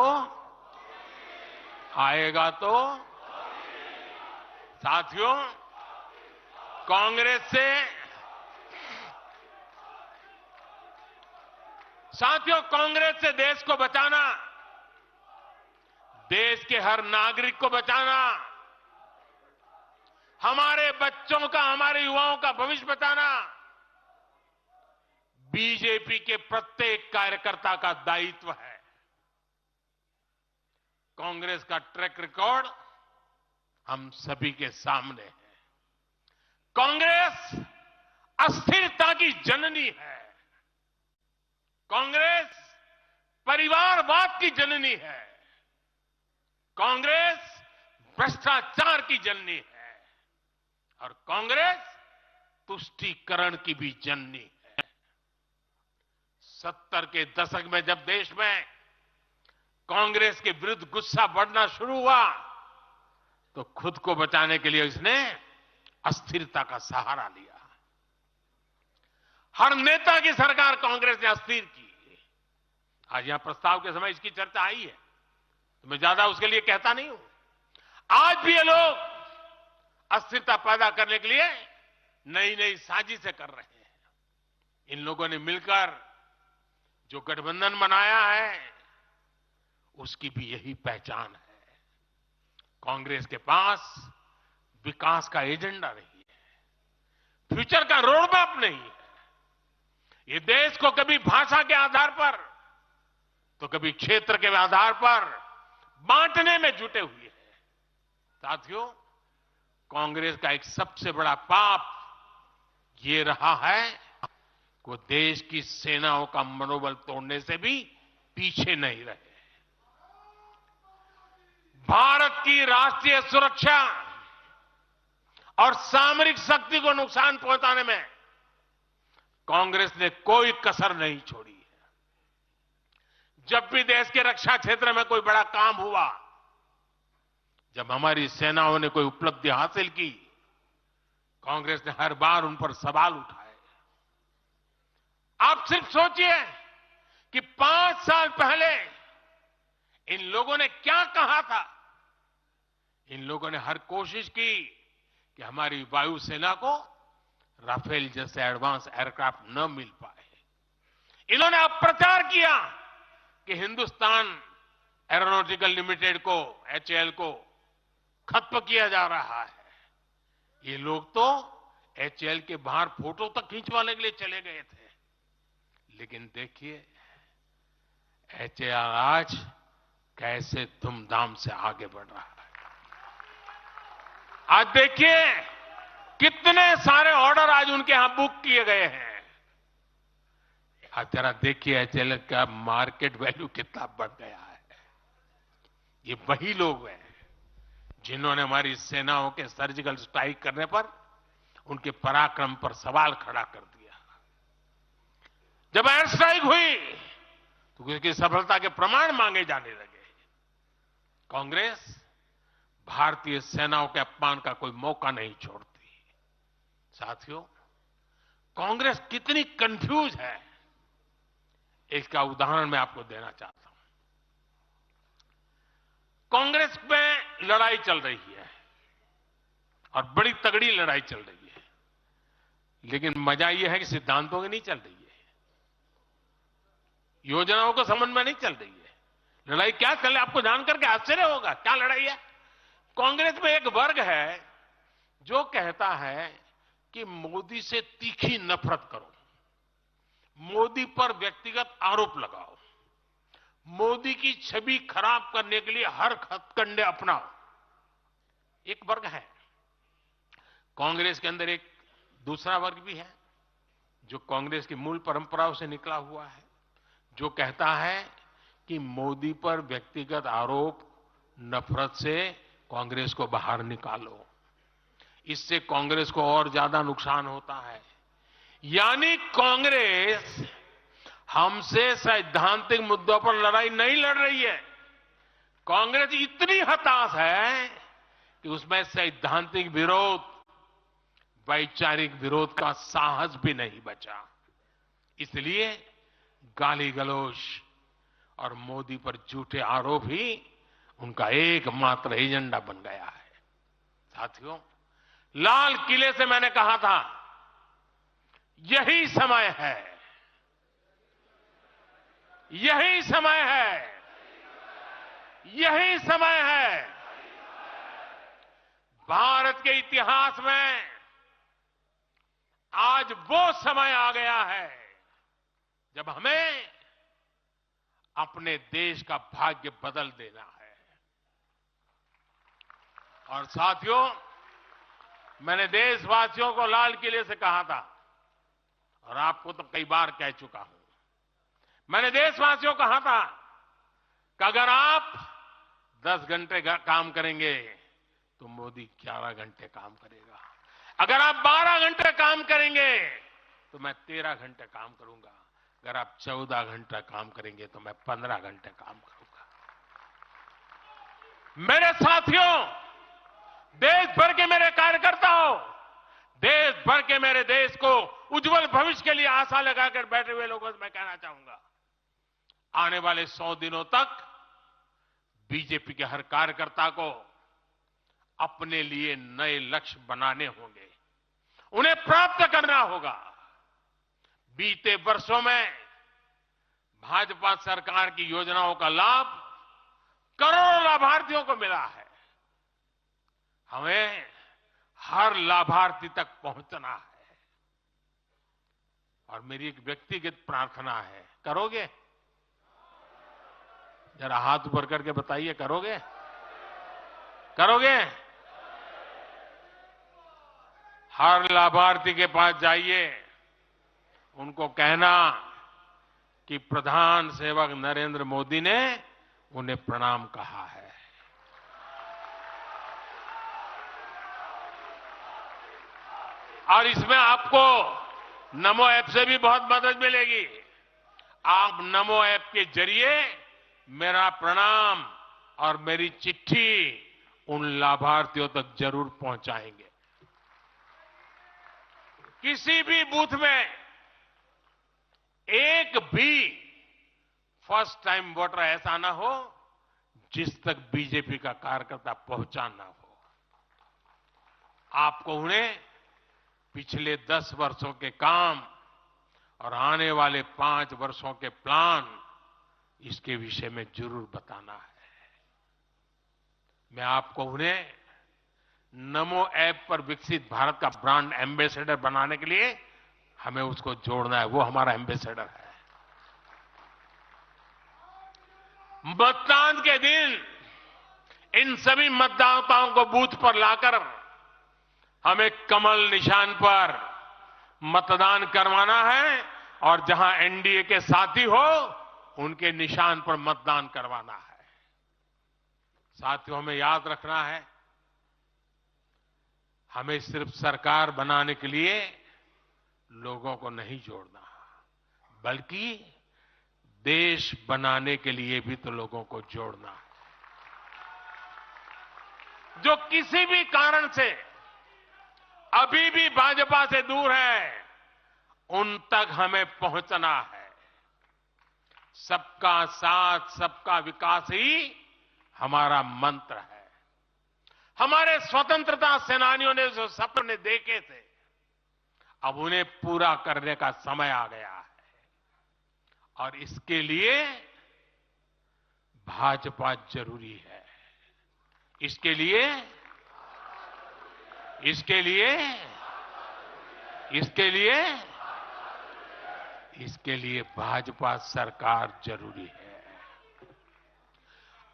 साथियों, कांग्रेस से देश को बचाना, देश के हर नागरिक को बचाना, हमारे बच्चों का, हमारे युवाओं का भविष्य बचाना बीजेपी के प्रत्येक कार्यकर्ता का दायित्व है। कांग्रेस का ट्रैक रिकॉर्ड हम सभी के सामने है। कांग्रेस अस्थिरता की जननी है। कांग्रेस परिवारवाद की जननी है। कांग्रेस भ्रष्टाचार की जननी है और कांग्रेस तुष्टीकरण की भी जननी है। 70 के दशक में जब देश में कांग्रेस के विरुद्ध गुस्सा बढ़ना शुरू हुआ तो खुद को बचाने के लिए इसने अस्थिरता का सहारा लिया। हर नेता की सरकार कांग्रेस ने अस्थिर की। आज यहां प्रस्ताव के समय इसकी चर्चा आई है, तो मैं ज्यादा उसके लिए कहता नहीं हूं। आज भी ये लोग अस्थिरता पैदा करने के लिए नई नई साजिशें कर रहे हैं। इन लोगों ने मिलकर जो गठबंधन बनाया है, उसकी भी यही पहचान है। कांग्रेस के पास विकास का एजेंडा नहीं है, फ्यूचर का रोड मैप नहीं है। ये देश को कभी भाषा के आधार पर तो कभी क्षेत्र के आधार पर बांटने में जुटे हुए हैं। साथियों, कांग्रेस का एक सबसे बड़ा पाप ये रहा है कि वो देश की सेनाओं का मनोबल तोड़ने से भी पीछे नहीं रहे। भारत की राष्ट्रीय सुरक्षा और सामरिक शक्ति को नुकसान पहुंचाने में कांग्रेस ने कोई कसर नहीं छोड़ी है। जब भी देश के रक्षा क्षेत्र में कोई बड़ा काम हुआ, जब हमारी सेनाओं ने कोई उपलब्धि हासिल की, कांग्रेस ने हर बार उन पर सवाल उठाए। आप सिर्फ सोचिए कि 5 साल पहले इन लोगों ने क्या कहा था। इन लोगों ने हर कोशिश की कि हमारी वायुसेना को राफेल जैसे एडवांस एयरक्राफ्ट न मिल पाए। इन्होंने अप्रचार किया कि हिंदुस्तान एरोनॉटिकल लिमिटेड को, एचएएल को खत्म किया जा रहा है। ये लोग तो एचएएल के बाहर फोटो तक खींचवाने के लिए चले गए थे। लेकिन देखिए एचएएल आज कैसे धूमधाम से आगे बढ़ रहा है। आज देखिए कितने सारे ऑर्डर आज उनके यहां बुक किए गए हैं। आज जरा देखिए एचएएल का मार्केट वैल्यू कितना बढ़ गया है। ये वही लोग हैं जिन्होंने हमारी सेनाओं के सर्जिकल स्ट्राइक करने पर उनके पराक्रम पर सवाल खड़ा कर दिया। जब एयर स्ट्राइक हुई तो उसकी सफलता के प्रमाण मांगे जाने लगे। कांग्रेस भारतीय सेनाओं के अपमान का कोई मौका नहीं छोड़ती। साथियों, कांग्रेस कितनी कंफ्यूज है इसका उदाहरण मैं आपको देना चाहता हूं। कांग्रेस में लड़ाई चल रही है और बड़ी तगड़ी लड़ाई चल रही है, लेकिन मजा यह है कि सिद्धांतों की नहीं चल रही है, योजनाओं को समझ में नहीं चल रही है। लड़ाई क्या चल रही है आपको जानकर के आश्चर्य होगा। क्या लड़ाई है? कांग्रेस में एक वर्ग है जो कहता है कि मोदी से तीखी नफरत करो, मोदी पर व्यक्तिगत आरोप लगाओ, मोदी की छवि खराब करने के लिए हर हथकंडे अपनाओ। एक वर्ग है। कांग्रेस के अंदर एक दूसरा वर्ग भी है जो कांग्रेस की मूल परंपराओं से निकला हुआ है, जो कहता है कि मोदी पर व्यक्तिगत आरोप, नफरत से कांग्रेस को बाहर निकालो, इससे कांग्रेस को और ज्यादा नुकसान होता है। यानी कांग्रेस हमसे सैद्धांतिक मुद्दों पर लड़ाई नहीं लड़ रही है। कांग्रेस इतनी हताश है कि उसमें सैद्धांतिक विरोध, वैचारिक विरोध का साहस भी नहीं बचा। इसलिए गाली गलौज और मोदी पर झूठे आरोप ही उनका एकमात्र एजेंडा बन गया है। साथियों, लाल किले से मैंने कहा था यही समय है, यही समय है, यही समय है। भारत के इतिहास में आज वो समय आ गया है जब हमें अपने देश का भाग्य बदल देना है। और साथियों, मैंने देशवासियों को लाल किले से कहा था और आपको तो कई बार कह चुका हूं। मैंने देशवासियों को कहा था कि अगर आप 10 घंटे काम करेंगे तो मोदी 11 घंटे काम करेगा। अगर आप 12 घंटे काम करेंगे तो मैं 13 घंटे काम करूंगा। अगर आप 14 घंटा काम करेंगे तो मैं 15 घंटे काम करूंगा। मेरे साथियों, देश भर के मेरे कार्यकर्ताओं, देश भर के मेरे देश को उज्जवल भविष्य के लिए आशा लगाकर बैठे हुए लोगों से मैं कहना चाहूंगा, आने वाले 100 दिनों तक बीजेपी के हर कार्यकर्ता को अपने लिए नए लक्ष्य बनाने होंगे, उन्हें प्राप्त करना होगा। बीते वर्षों में भाजपा सरकार की योजनाओं का लाभ करोड़ों लाभार्थियों को मिला है। हमें हर लाभार्थी तक पहुंचना है। और मेरी एक व्यक्तिगत प्रार्थना है, करोगे? जरा हाथ ऊपर करके बताइए, करोगे? करोगे? हर लाभार्थी के पास जाइए, उनको कहना कि प्रधान सेवक नरेंद्र मोदी ने उन्हें प्रणाम कहा है। और इसमें आपको नमो ऐप से भी बहुत मदद मिलेगी। आप नमो ऐप के जरिए मेरा प्रणाम और मेरी चिट्ठी उन लाभार्थियों तक जरूर पहुंचाएंगे। किसी भी बूथ में एक भी फर्स्ट टाइम वोटर ऐसा ना हो जिस तक बीजेपी का कार्यकर्ता पहुंचा ना हो। आपको उन्हें पिछले 10 वर्षों के काम और आने वाले 5 वर्षों के प्लान इसके विषय में जरूर बताना है। मैं आपको उन्हें नमो ऐप पर विकसित भारत का ब्रांड एम्बेसडर बनाने के लिए हमें उसको जोड़ना है। वो हमारा एम्बेसडर है। मतदान के दिन इन सभी मतदाताओं को बूथ पर लाकर हमें कमल निशान पर मतदान करवाना है और जहां एनडीए के साथी हो उनके निशान पर मतदान करवाना है। साथियों, हमें याद रखना है, हमें सिर्फ सरकार बनाने के लिए लोगों को नहीं जोड़ना, बल्कि देश बनाने के लिए भी तो लोगों को जोड़ना है। जो किसी भी कारण से अभी भी भाजपा से दूर है, उन तक हमें पहुंचना है। सबका साथ, सबका विकास ही हमारा मंत्र है। हमारे स्वतंत्रता सेनानियों ने जो सपने देखे थे, अब उन्हें पूरा करने का समय आ गया है और इसके लिए भाजपा जरूरी है। इसके लिए भाजपा सरकार जरूरी है।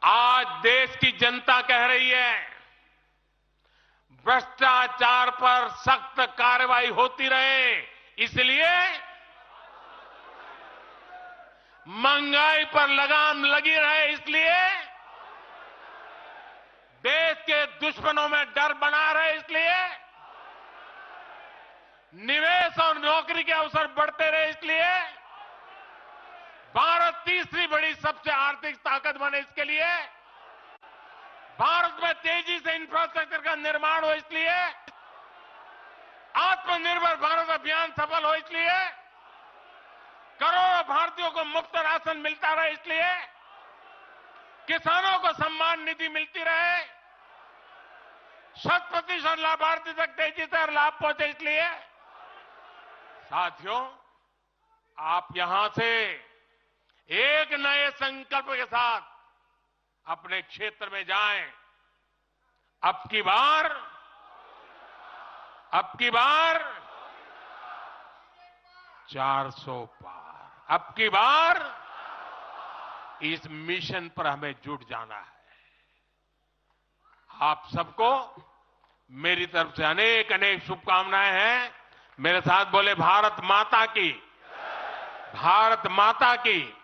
आज देश की जनता कह रही है, भ्रष्टाचार पर सख्त कार्रवाई होती रहे, इसलिए महंगाई पर लगाम लगी रहे, इसलिए देश के दुश्मनों में डर बना रहे, इसलिए निवेश और नौकरी के अवसर बढ़ते रहे, इसलिए भारत तीसरी बड़ी सबसे आर्थिक ताकत बने, इसके लिए भारत में तेजी से इंफ्रास्ट्रक्चर का निर्माण हो, इसलिए आत्मनिर्भर भारत अभियान सफल हो, इसलिए करोड़ों भारतीयों को मुफ्त राशन मिलता रहे, इसलिए किसानों को सम्मान निधि मिलती रहे, 100% लाभार्थी तक तेजी से लाभ पहुंचे, इसलिए साथियों, आप यहां से एक नए संकल्प के साथ अपने क्षेत्र में जाएं। अब की बार 400 पार, अब की बार इस मिशन पर हमें जुट जाना है। आप सबको मेरी तरफ से अनेक अनेक शुभकामनाएं हैं। मेरे साथ बोले, भारत माता की, भारत माता की।